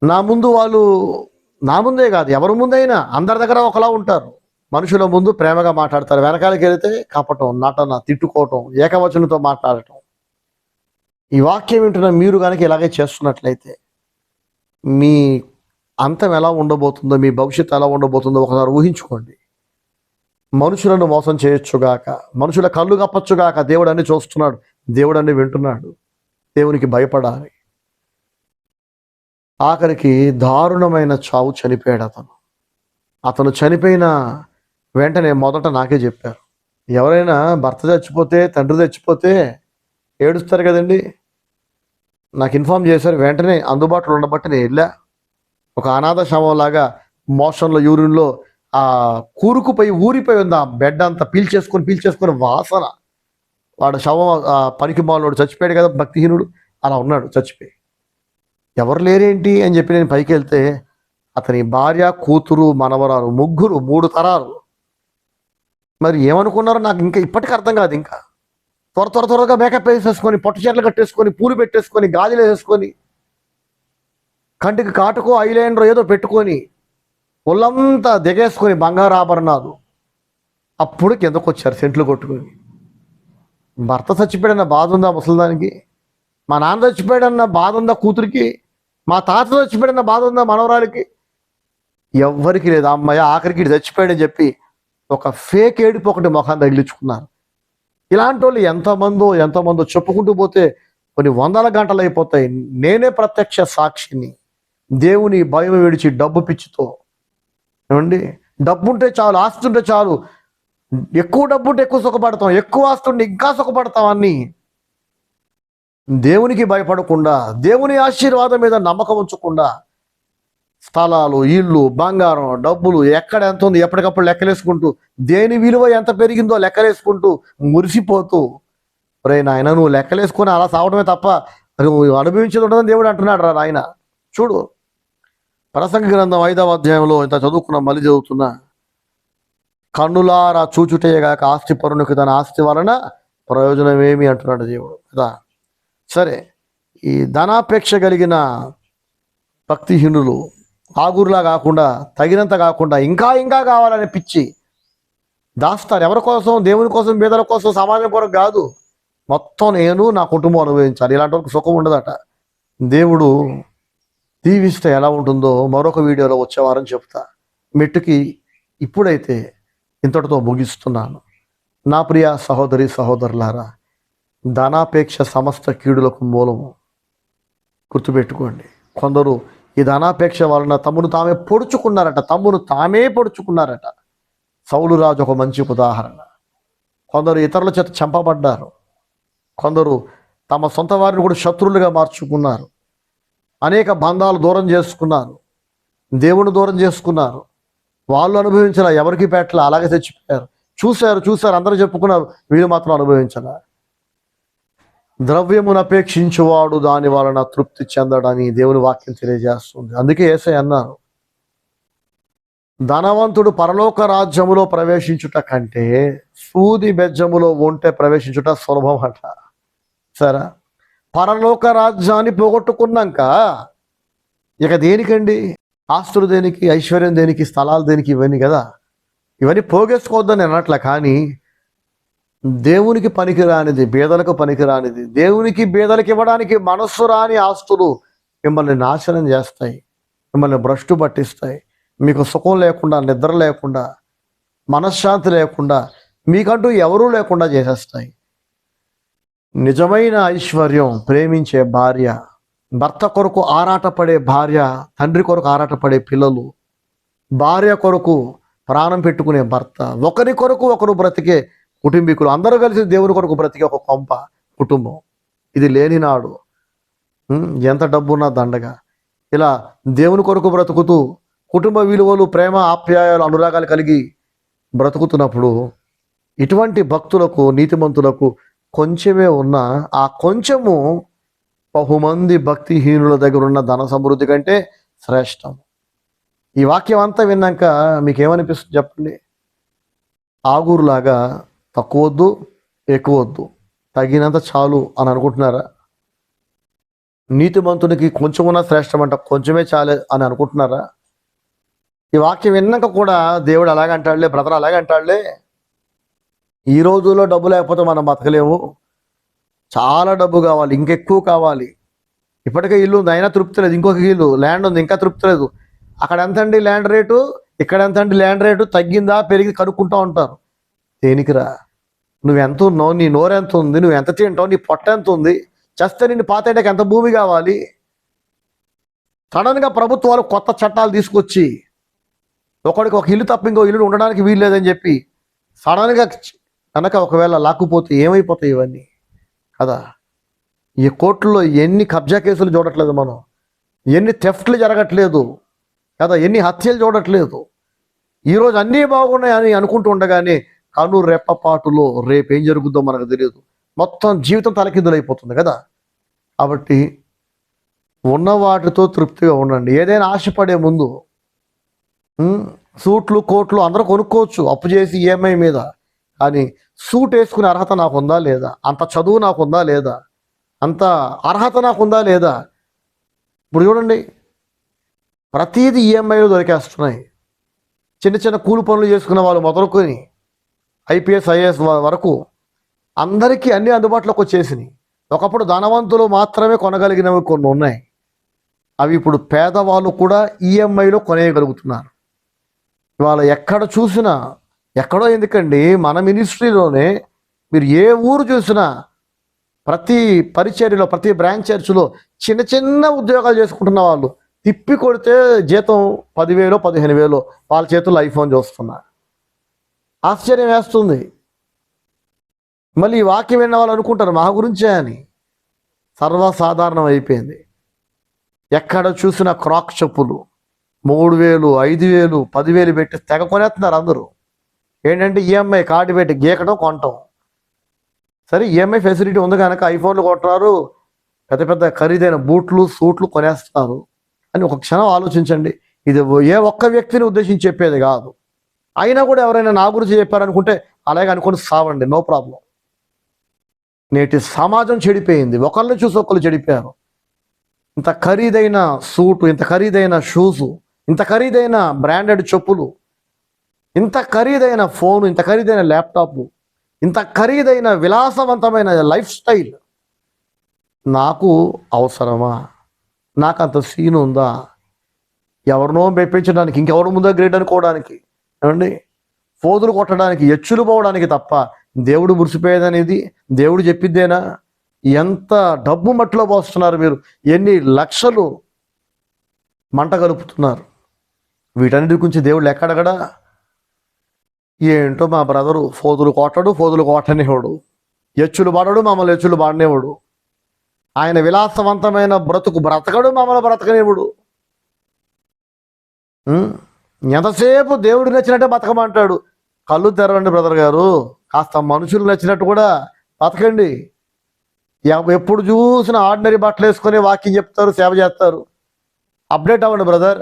నా ముందే కాదు, ఎవరి ముందైనా అందరి దగ్గర ఒకలా ఉంటారు. మనుషుల ముందు ప్రేమగా మాట్లాడతారు, వెనకాలకి వెళితే కపటం, నటన, తిట్టుకోవటం, ఏకవచనంతో మాట్లాడటం. ఈ వాక్యం వింటున్న మీరు కనుక ఇలాగే చేస్తున్నట్లయితే మీ అంతం ఎలా ఉండబోతుందో, మీ భవిష్యత్తు ఎలా ఉండబోతుందో ఒకసారి ఊహించుకోండి. మనుషులను మోసం చేయొచ్చుగాక, మనుషుల కళ్ళు కప్పచ్చుగాక, దేవుడు అన్ని చూస్తున్నాడు, దేవుడు అన్ని వింటున్నాడు. దేవునికి భయపడాలి. ఆఖరికి దారుణమైన చావు చనిపోయాడు అతను చనిపోయిన వెంటనే మొదట నాకే చెప్పారు. ఎవరైనా భర్త చచ్చిపోతే, తండ్రి చచ్చిపోతే ఏడుస్తారు కదండి. నాకు ఇన్ఫార్మ్ చేశారు. వెంటనే అందుబాటులో ఉండబట్టి నేను వెళ్ళా. ఒక అనాథ శవంలాగా మోషన్లో, యూరిన్లో ఆ కూరుకుపోయి ఊరిపోయి ఉంది ఆ బెడ్ అంతా. పీల్చేసుకొని వాసన. వాడు శవం, పనికి మాలోడు చచ్చిపోయాడు కదా, భక్తిహీనుడు, అలా ఉన్నాడు చచ్చిపోయి. ఎవరు లేరేంటి అని చెప్పి నేను పైకి వెళ్తే అతని భార్య, కూతురు, మనవరాలు, ముగ్గురు, 3 తరాలు. మరి ఏమనుకున్నారో నాకు ఇంకా ఇప్పటికీ అర్థం కాదు. ఇంకా త్వరగా మేకప్ వేసేసుకొని, పొట్టు చీరలు కట్టేసుకొని, పూలు పెట్టేసుకొని, గాజులు వేసేసుకొని, కంటికి కాటుకో ఐలైనర్ ఏదో పెట్టుకొని, ఒళ్ళంతా దిగేసుకొని, బంగారు ఆభరణాలు. అప్పుడు కిందకు వచ్చారు సెంట్లు కొట్టుకొని. భర్త చచ్చిపోయాడన్న బాధ ఉందా ముసలిదానికి? మా నాన్న చచ్చిపోయాడన్న బాధ ఉందా కూతురికి? మా తాత చచ్చిపోయాడన్న బాధ ఉందా మనవరాలికి? ఎవ్వరికి లేదు. అమ్మాయి ఆఖరికి చచ్చిపోయాడని చెప్పి ఒక ఫేక్ ఏడుపు ఒకటి ముఖాన్ని తగిలించుకున్నారు. ఇలాంటి వాళ్ళు ఎంతమందో చెప్పుకుంటూ పోతే కొన్ని 100 గంటలు అయిపోతాయి. నేనే ప్రత్యక్ష సాక్షిని. దేవుని భయం విడిచి డబ్బు పిచ్చితో, ఏమండి, డబ్బు ఉంటే చాలు, ఆస్తి ఉంటే చాలు, ఎక్కువ డబ్బు ఉంటే ఎక్కువ సుఖపడతాం, ఎక్కువ ఆస్తి ఉంటే ఇంకా సుఖపడతాం అని దేవునికి భయపడకుండా, దేవుని ఆశీర్వాదం మీద నమ్మకం ఉంచకుండా, స్థలాలు, ఇళ్ళు, బంగారం, డబ్బులు ఎక్కడ ఎంత ఉంది ఎప్పటికప్పుడు లెక్కలేసుకుంటూ, దేని విలువ ఎంత పెరిగిందో లెక్కలేసుకుంటూ మురిసిపోతూ, రే నాయన నువ్వు లెక్కలేసుకొని అలా సావడమే తప్ప నువ్వు అనుభవించేది ఉండదని దేవుడు అంటున్నాడు రా నాయన. చూడు, ప్రసంగ గ్రంథం 5వ అధ్యాయంలో ఇంత చదువుకున్నా, మళ్ళీ చదువుతున్నా. కన్నులారా చూచుటేగాక ఆస్తి పరునికి తన ఆస్తి వలన ప్రయోజనం ఏమి అంటున్నాడు దేవుడు కదా. సరే, ఈ ధనాపేక్ష కలిగిన భక్తిహీనులు ఆగురులా కాకుండా, తగినంత కాకుండా, ఇంకా కావాలని పిచ్చి దాస్తారు. ఎవరి కోసం? దేవుని కోసం, బీదల కోసం, సమాజం కొరకు కాదు. మొత్తం నేను, నా కుటుంబం అనుభవించాలి. ఇలాంటి వరకు సుఖం ఉండదట. దేవుడు దీవిస్తే ఎలా ఉంటుందో మరొక వీడియోలో వచ్చే వారం చెప్తా. మెట్టుకి ఇప్పుడైతే ఇంతటితో ముగిస్తున్నాను. నా ప్రియ సహోదరి సహోదరులారా, ధనాపేక్ష సమస్త కీడులకు మూలము. గుర్తుపెట్టుకోండి. కొందరు ఈ ధనాపేక్ష వలన తమ్మును తామే పొడుచుకున్నారట. సౌలు రాజు ఒక మంచి ఉదాహరణ. కొందరు ఇతరుల చేత చంపబడ్డారు. కొందరు తమ సొంత వారిని కూడా శత్రువులుగా మార్చుకున్నారు. అనేక బంధాలు దూరం చేసుకున్నారు. దేవుని దూరం చేసుకున్నారు. వాళ్ళు అనుభవించాల, ఎవరికి పెట్టల, అలాగే తెచ్చిపోయారు. చూశారు, అందరూ చెప్పుకున్నారు, వీళ్ళు మాత్రం అనుభవించాల. ద్రవ్యమును అపేక్షించువాడు దాని వలన తృప్తి చెందడని దేవుని వాక్యం తెలియజేస్తుంది. అందుకే యేసయ్య అన్నారు, ధనవంతుడు పరలోక రాజ్యములో ప్రవేశించుట కంటే సూది బెజ్జములో ఉంటే ప్రవేశించుట సులభం అట. సరే, పరలోక రాజ్యాన్ని పోగొట్టుకున్నాక ఇక దేనికండి? ఆస్తులు దేనికి? ఐశ్వర్యం దేనికి? స్థలాలు దేనికి? ఇవన్నీ కదా. ఇవన్నీ పోగేసుకోవద్దని అనట్లే, కానీ దేవునికి పనికిరానిది, బీదలకు పనికిరానిది, దేవునికి బీదలకు ఇవ్వడానికి మనస్సు రాని ఆస్తులు మిమ్మల్ని నాశనం చేస్తాయి, మిమ్మల్ని భ్రష్టు పట్టిస్తాయి. మీకు సుఖం లేకుండా, నిద్ర లేకుండా, మనశ్శాంతి లేకుండా, మీకంటూ ఎవరూ లేకుండా చేసేస్తాయి. నిజమైన ఐశ్వర్యం ప్రేమించే భార్య, భర్త కొరకు ఆరాటపడే భార్య, తండ్రి కొరకు ఆరాటపడే పిల్లలు, భార్య కొరకు ప్రాణం పెట్టుకునే భర్త, ఒకరి కొరకు ఒకరు బ్రతికే కుటుంబీకులు, అందరూ కలిసి దేవుని కొరకు బ్రతికే ఒక కొంప కుటుంబం. ఇది లేనినాడు ఎంత డబ్బున్నా దండగా. ఇలా దేవుని కొరకు బ్రతుకుతూ కుటుంబ విలువలు, ప్రేమ, ఆప్యాయాలు, అనురాగాలు కలిగి బ్రతుకుతున్నప్పుడు ఇటువంటి భక్తులకు, నీతిమంతులకు కొంచెమే ఉన్నా ఆ కొంచెము బహుమంది భక్తిహీనుల దగ్గర ఉన్న ధన సమృద్ధి కంటే శ్రేష్టం. ఈ వాక్యం అంతా విన్నాక మీకేమనిపిస్తుంది చెప్పండి? ఆగూరులాగా తక్కువ వద్దు, ఎక్కువ వద్దు, తగినంత చాలు అని అనుకుంటున్నారా? నీతిమంతునికి కొంచెం ఉన్న శ్రేష్టం అంట, కొంచెమే చాలే అని అనుకుంటున్నారా? ఈ వాక్యం విన్నాక కూడా దేవుడు అలాగే అంటాడులే, బ్రదర్ అలాగే అంటాడులే, ఈ రోజుల్లో డబ్బు లేకపోతే మనం బతకలేము, చాలా డబ్బు కావాలి, ఇంకెక్కువ కావాలి, ఇప్పటికే ఇల్లు ఉంది అయినా తృప్తి లేదు, ఇంకొక ఇల్లు ల్యాండ్ ఉంది ఇంకా తృప్తి లేదు, అక్కడ ఎంత అండి ల్యాండ్ రేటు, ఇక్కడ ఎంత అండి ల్యాండ్ రేటు, తగ్గిందా పెరిగి కనుక్కుంటూ ఉంటారు. దేనికిరా? నువ్వెంత ఉన్నావు, నీ నోరు ఎంత ఉంది, నువ్వు ఎంత తింటావు, నీ పొట్ట ఎంత ఉంది, చేస్తే నిన్ను పాతేటకి ఎంత భూమి కావాలి? సడన్గా ప్రభుత్వాలు కొత్త చట్టాలు తీసుకొచ్చి ఒకడికి ఒక ఇల్లు తప్ప ఇంకో ఇల్లు ఉండడానికి వీలు లేదని చెప్పి సడన్గా కనుక ఒకవేళ లాక్కుపోతే ఏమైపోతాయి ఇవన్నీ కదా? ఈ కోర్టులో ఎన్ని కబ్జా కేసులు చూడట్లేదు మనం, ఎన్ని థెఫ్ట్లు జరగట్లేదు కదా, ఎన్ని హత్యలు చూడట్లేదు. ఈరోజు అన్నీ బాగున్నాయని అనుకుంటూ ఉండగానే కను రెప్పపాటులో రేపేం జరుగుతుందో మనకు తెలియదు. మొత్తం జీవితం తలకిందులైపోతుంది కదా. కాబట్టి ఉన్న వాటితో తృప్తిగా ఉండండి. ఏదైనా ఆశపడే ముందు సూట్లు, కోట్లు అందరూ కొనుక్కోవచ్చు అప్పు చేసి ఈఎంఐ మీద, కానీ సూట్ వేసుకునే అర్హత నాకుందా లేదా, అంత చదువు నాకుందా లేదా, అంత అర్హత నాకుందా లేదా? ఇప్పుడు చూడండి, ప్రతీది ఈఎంఐలో దొరికేస్తున్నాయి. చిన్న చిన్న కూలి పనులు చేసుకున్న వాళ్ళు మొదలుకొని ఐపీఎస్, ఐఏఎస్ వరకు అందరికీ అన్ని అందుబాటులోకి వచ్చేసినాయి. ఒకప్పుడు ధనవంతులు మాత్రమే కొనగలిగినవి కొన్ని ఉన్నాయి, అవి ఇప్పుడు పేదవాళ్ళు కూడా ఈఎంఐలో కొనేయగలుగుతున్నారు. ఇవాళ ఎక్కడ చూసినా, ఎక్కడో ఎందుకండి, మన మినిస్ట్రీలోనే మీరు ఏ ఊరు చూసినా ప్రతి పరిచర్యలో, ప్రతి బ్రాంచ్ చర్చిలో చిన్న చిన్న ఉద్యోగాలు చేసుకుంటున్న వాళ్ళు తిప్పి కొడితే జీతం 10,000 15,000 వాళ్ళ చేతుల్లో ఐఫోన్ చూస్తున్నారు. ఆశ్చర్యం వేస్తుంది. మళ్ళీ ఈ వాక్యం విన్న వాళ్ళు అనుకుంటారు మా గురించే అని. సర్వసాధారణం అయిపోయింది. ఎక్కడ చూసినా క్రాక్ చెప్పులు 3,000 5,000 10,000 పెట్టి తెగ కొనేస్తున్నారు అందరూ. ఏంటంటే ఈఎంఐ కార్డు పెట్టి గీకడం, కొనటం. సరే ఈఎంఐ ఫెసిలిటీ ఉంది కనుక ఐఫోన్లు కొంటున్నారు, పెద్ద పెద్ద ఖరీదైన బూట్లు, సూట్లు కొనేస్తున్నారు అని ఒక క్షణం ఆలోచించండి. ఇది ఏ ఒక్క వ్యక్తిని ఉద్దేశించి చెప్పేది కాదు. అయినా కూడా ఎవరైనా నా గురించి చెప్పారనుకుంటే అలాగే అనుకొని సావండి, నో ప్రాబ్లం. నేటి సమాజం చెడిపోయింది, ఒకళ్ళని చూసి ఒకళ్ళు చెడిపోయారు. ఇంత ఖరీదైన సూటు, ఇంత ఖరీదైన షూసు, ఇంత ఖరీదైన బ్రాండెడ్ చెప్పులు, ఇంత ఖరీదైన ఫోను, ఇంత ఖరీదైన ల్యాప్టాప్, ఇంత ఖరీదైన విలాసవంతమైన లైఫ్ స్టైల్ నాకు అవసరమా? నాకు అంత సీన్ ఉందా? ఎవరినో మెప్పించడానికి, ఇంకెవరి ముందో గ్రేట్ అనుకోవడానికి, ఏమండి ఫోదులు కొట్టడానికి, ఎచ్చులు పోవడానికి తప్ప దేవుడు మురిసిపోయేదనేది దేవుడు చెప్పిద్దేనా? ఎంత డబ్బు మట్టిలో పోస్తున్నారు మీరు, ఎన్ని లక్షలు మంట కలుపుతున్నారు. వీటన్నిటి గురించి దేవుడు ఎక్కడగడా? ఏంటో మా బ్రదరు ఫోదులు కొట్టడు, ఫోదులు కొట్టనేవాడు, ఎచ్చులు పడడు, మమ్మల్ని ఎచ్చులు పడనేవాడు, ఆయన విలాసవంతమైన బ్రతుకు బ్రతకడు, మమ్మల్ని బ్రతకనేవాడు. ఎంతసేపు దేవుడు నచ్చినట్టే బతకమంటాడు. కళ్ళు తెరవండి బ్రదర్ గారు, కాస్త మనుషులు నచ్చినట్టు కూడా బతకండి. ఎప్పుడు చూసినా ఆర్డినరీ బట్టలు వేసుకొని వాకింగ్ చెప్తారు, సేవ చేస్తారు. అప్డేట్ అవ్వండి బ్రదర్.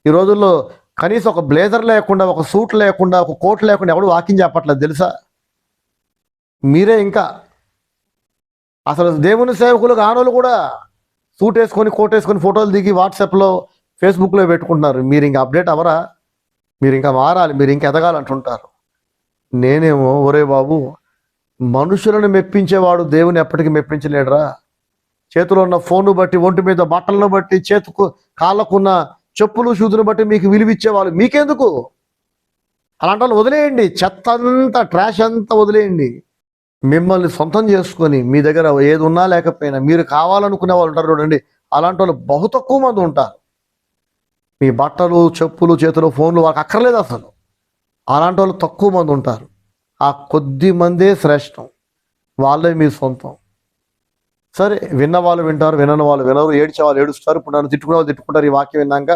ఈ రోజుల్లో కనీసం ఒక బ్లేజర్ లేకుండా, ఒక సూట్ లేకుండా, ఒక కోట్ లేకుండా ఎవడు వాకింగ్ చెప్పట్లేదు తెలుసా? మీరే ఇంకా అసలు దేవుని సేవకులు కానోళ్ళు కూడా సూట్ వేసుకొని, కోట్ వేసుకొని ఫోటోలు దిగి వాట్సాప్లో, ఫేస్బుక్లో పెట్టుకుంటున్నారు. మీరు ఇంకా అప్డేట్ అవ్వరా? మీరు ఇంకా మారాలి, మీరు ఇంకా ఎదగాలంటుంటారు. నేనేమో ఒరే బాబు మనుషులను మెప్పించేవాడు దేవుని ఎప్పటికీ మెప్పించలేడురా. చేతిలో ఉన్న ఫోన్ను బట్టి, ఒంటి మీద బట్టలను బట్టి, చేతుకు కాళ్ళకున్న చెప్పులు షూదును బట్టి మీకు విలువిచ్చేవాళ్ళు మీకెందుకు? అలాంటి వాళ్ళు వదిలేయండి. చెత్త అంతా, ట్రాష్ అంతా వదిలేయండి. మిమ్మల్ని సొంతం చేసుకొని మీ దగ్గర ఏది ఉన్నా లేకపోయినా మీరు కావాలనుకునే వాళ్ళు ఉంటారు చూడండి, అలాంటి వాళ్ళు బహు తక్కువ మంది ఉంటారు. మీ బట్టలు, చెప్పులు, చేతిలో ఫోన్లు వాళ్ళకి అక్కర్లేదు అసలు. అలాంటి వాళ్ళు తక్కువ మంది ఉంటారు. ఆ కొద్ది మందే శ్రేష్టం, వాళ్ళే మీ సొంతం. సరే, విన్న వాళ్ళు వింటారు, వినని వాళ్ళు వినరు, ఏడ్చే వాళ్ళు ఏడుస్తారు. ఇప్పుడు నన్ను తిట్టుకునే వాళ్ళు తిట్టుకుంటారు. ఈ వాక్యం విన్నాక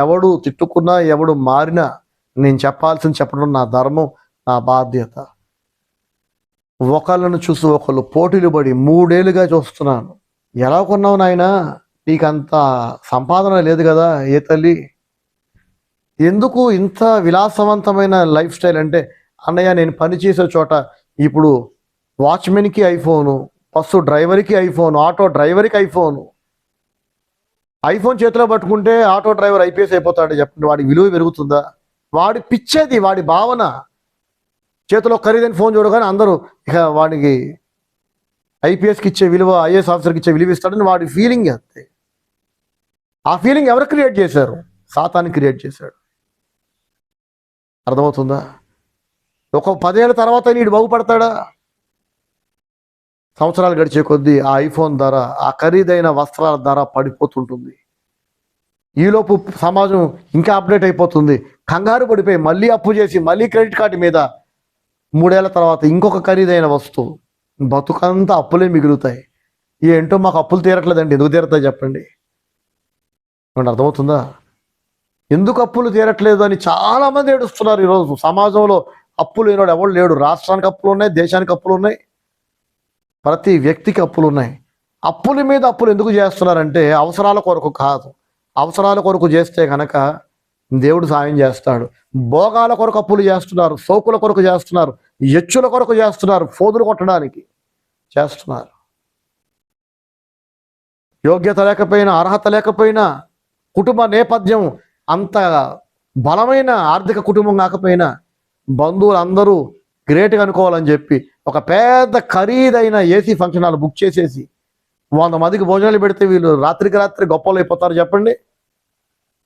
ఎవడు తిట్టుకున్నా, ఎవడు మారినా నేను చెప్పాల్సింది చెప్పడం నా ధర్మం, నా బాధ్యత. ఒకళ్ళను చూసి ఒకళ్ళు పోటీలు పడి 3 ఏళ్ళుగా చూస్తున్నాను. ఎలా కొన్నావు నాయనా? నీకంత సంపాదన లేదు కదా ఏ తల్లి? ఎందుకు ఇంత విలాసవంతమైన లైఫ్ స్టైల్ అంటే, అన్నయ్య నేను పనిచేసే చోట ఇప్పుడు వాచ్మెన్కి ఐఫోను, బస్సు డ్రైవర్కి ఐఫోన్, ఆటో డ్రైవర్కి ఐఫోను. ఐఫోన్ చేతిలో పట్టుకుంటే ఆటో డ్రైవర్ ఐపీఎస్ అయిపోతాడు చెప్పండి. వాడి విలువ పెరుగుతుందా? వాడి పిచ్చేది, వాడి భావన. చేతిలో ఖరీదైన ఫోన్ చూడగానే అందరూ ఇక వాడికి ఐపీఎస్కి ఇచ్చే విలువ, ఐఏఎస్ ఆఫీసర్కి ఇచ్చే విలువ ఇస్తాడని వాడి ఫీలింగ్ అంతే. ఆ ఫీలింగ్ ఎవరు క్రియేట్ చేశారు? సాతాన్ని క్రియేట్ చేశాడు. అర్థమవుతుందా? ఒక 10 ఏళ్ళ తర్వాత నీడు బాగుపడతాడా? సంవత్సరాలు గడిచే కొద్దీ ఆ ఐఫోన్ ధర, ఆ ఖరీదైన వస్త్రాల ధర పడిపోతుంటుంది. ఈలోపు సమాజం ఇంకా అప్డేట్ అయిపోతుంది. కంగారు పడిపోయి మళ్ళీ అప్పు చేసి, మళ్ళీ క్రెడిట్ కార్డు మీద 3 ఏళ్ల తర్వాత ఇంకొక ఖరీదైన వస్తువు. బతుకంతా అప్పులే మిగులుతాయి. ఏంటో మాకు అప్పులు తీరట్లేదండి. ఎందుకు తీరతాయి చెప్పండి? అర్థమవుతుందా? ఎందుకు అప్పులు తీరట్లేదు అని చాలామంది ఏడుస్తున్నారు ఈరోజు. సమాజంలో అప్పులు లేనివాడు ఎవడు లేడు. రాష్ట్రానికి అప్పులు ఉన్నాయి, దేశానికి అప్పులు ఉన్నాయి, ప్రతి వ్యక్తికి అప్పులు ఉన్నాయి. అప్పుల మీద అప్పులు ఎందుకు చేస్తున్నారంటే అవసరాల కొరకు కాదు. అవసరాల కొరకు చేస్తే కనుక దేవుడు సాయం చేస్తాడు. భోగాల కొరకు అప్పులు చేస్తున్నారు, సోకుల కొరకు చేస్తున్నారు, ఎచ్చుల కొరకు చేస్తున్నారు, ఫోదులు కొట్టడానికి చేస్తున్నారు. యోగ్యత లేకపోయినా, అర్హత లేకపోయినా, కుటుంబ నేపథ్యం అంత బలమైన ఆర్థిక కుటుంబం కాకపోయినా, బంధువులు అందరూ గ్రేట్గా అనుకోవాలని చెప్పి ఒక పెద్ద ఖరీదైన ఏసీ ఫంక్షన్ హాల్ బుక్ చేసేసి 100 మందికి భోజనాలు పెడితే వీళ్ళు రాత్రికి రాత్రి గొప్పలు అయిపోతారు చెప్పండి?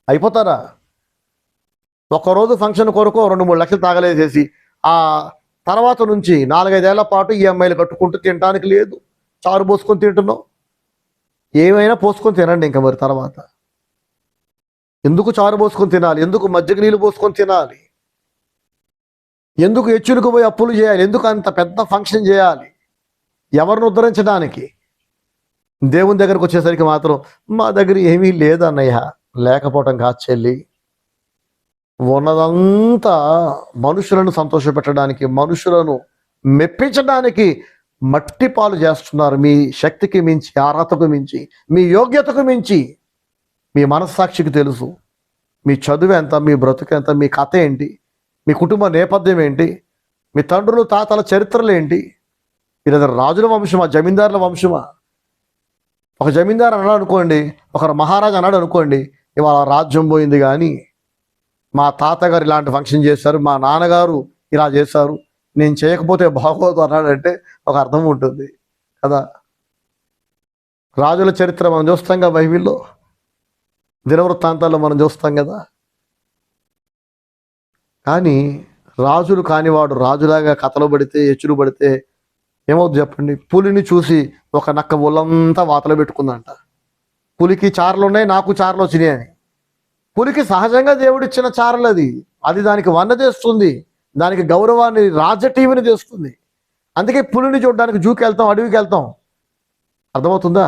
అయిపోతారా? ఒక్కరోజు ఫంక్షన్ కొరకు 2-3 లక్షలు తాగలేసేసి ఆ తర్వాత నుంచి 4-5 ఏళ్ల పాటు ఈఎంఐలు కట్టుకుంటూ తినడానికి లేదు, చారు పోసుకొని తింటున్నాం. ఏమైనా పోసుకొని తినండి ఇంకా. మరి తర్వాత ఎందుకు చారు పోసుకొని తినాలి? ఎందుకు మజ్జిగ నీళ్ళు పోసుకొని తినాలి? ఎందుకు హెచ్చులకు పోయి అప్పులు చేయాలి? ఎందుకు అంత పెద్ద ఫంక్షన్ చేయాలి? ఎవరిని ఉద్ధరించడానికి? దేవుని దగ్గరకు వచ్చేసరికి మాత్రం మా దగ్గర ఏమీ లేదన్నయ్య. లేకపోవటం కాదు చెల్లి, ఉన్నదంతా మనుషులను సంతోషపెట్టడానికి, మనుషులను మెప్పించడానికి మట్టి పాలు చేస్తున్నారు. మీ శక్తికి మించి, అర్హతకు మించి, మీ యోగ్యతకు మించి. మీ మనస్సాక్షికి తెలుసు మీ చదువు ఎంత, మీ బ్రతుకు ఎంత, మీ కథ ఏంటి, మీ కుటుంబ నేపథ్యం ఏంటి, మీ తండ్రులు తాతల చరిత్రలు ఏంటి. వీళ్ళ రాజుల వంశమా, జమీందారుల వంశమా? ఒక జమీందారు అన్నాడు అనుకోండి, ఒకరు మహారాజు అన్నాడు అనుకోండి, ఇవాళ రాజ్యం పోయింది. కానీ మా తాతగారు ఇలాంటి ఫంక్షన్ చేశారు, మా నాన్నగారు ఇలా చేశారు, నేను చేయకపోతే బాగోదు అన్నాడంటే ఒక అర్థం ఉంటుంది కదా. రాజుల చరిత్ర మనం చూస్తాం కదా బైబిల్లో, దినవృత్తాంతాల్లో మనం చూస్తాం కదా. కానీ రాజులు కానివాడు రాజులాగా కథలు పడితే, ఎచ్చులు పడితే ఏమవుతుంది చెప్పండి? పులిని చూసి ఒక నక్క ఒళ్ళంతా వాతలు పెట్టుకుందంట. పులికి చారలు ఉన్నాయి, నాకు చారలు వచ్చినాయి అని. పులికి సహజంగా దేవుడిచ్చిన చారలు అది. అది దానికి వన్న చేస్తుంది, దానికి గౌరవాన్ని, రాజటీవిని చేస్తుంది. అందుకే పులిని చూడడానికి జూకి వెళ్తాం, అడవికి వెళ్తాం. అర్థమవుతుందా?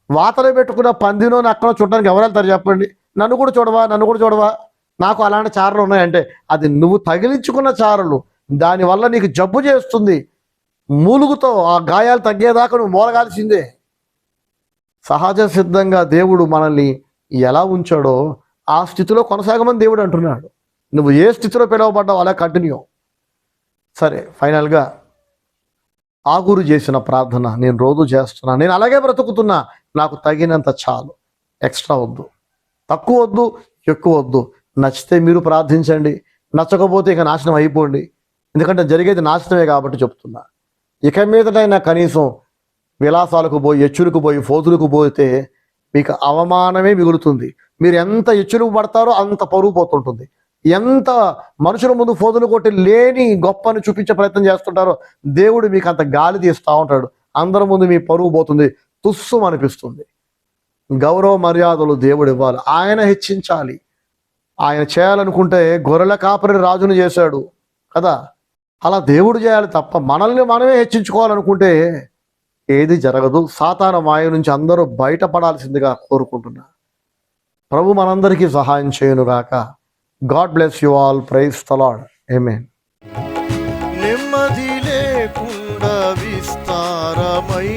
వాతలు పెట్టుకున్న పందినో నక్కనో చూడడానికి ఎవరు వెళ్తారు చెప్పండి? నన్ను కూడా చూడవా, నన్ను కూడా చూడవా, నాకు అలాంటి చారలు ఉన్నాయంటే అది నువ్వు తగిలించుకున్న చారలు. దానివల్ల నీకు జబ్బు చేస్తుంది. మూలుగుతో ఆ గాయాలు తగ్గేదాకా నువ్వు మూలగాల్సిందే. సహజ సిద్ధంగా దేవుడు మనల్ని ఎలా ఉంచాడో ఆ స్థితిలో కొనసాగమని దేవుడు అంటున్నాడు. నువ్వు ఏ స్థితిలో పిలువబడ్డావు అలా కంటిన్యూ. సరే, ఫైనల్గా ఆగురు చేసిన ప్రార్థన నేను రోజు చేస్తున్నా. నేను అలాగే బ్రతుకుతున్నా, నాకు తగినంత చాలు, ఎక్స్ట్రా వద్దు, తక్కువ వద్దు, ఎక్కువ వద్దు. నచ్చితే మీరు ప్రార్థించండి, నచ్చకపోతే ఇక నాశనం అయిపోండి. ఎందుకంటే జరిగేది నాశనమే కాబట్టి చెప్తున్నా. ఇక మీదటైనా కనీసం విలాసాలకు పోయి ఎచ్చులకు పోయి ఫోజులకు పోతే మీకు అవమానమే మిగులుతుంది. మీరు ఎంత ఎచ్చులకు పడతారో అంత పరువు పోతుంటుంది. ఎంత మనుషుల ముందు ఫోజులు కొట్టి లేని గొప్పని చూపించే ప్రయత్నం చేస్తుంటారో దేవుడు మీకు అంత గాలి తీస్తూ ఉంటాడు. అందరి ముందు మీ పరువు పోతుంది, తుస్సు అనిపిస్తుంది. గౌరవ మర్యాదలు దేవుడు ఇవ్వాలి, ఆయన హెచ్చించాలి. ఆయన చేయాలనుకుంటే గొర్రెల కాపరి రాజును చేశాడు కదా, అలా దేవుడు చేయాలి తప్ప మనల్ని మనమే హెచ్చించుకోవాలనుకుంటే ఏది జరగదు. సాతాను మాయ నుంచి అందరూ బయటపడాల్సిందిగా కోరుకుంటున్నా. ప్రభు మనందరికీ సహాయం చేయనుగాక. God bless you all. Praise the Lord. Amen. నెమ్మది లేకుండా విస్తారమై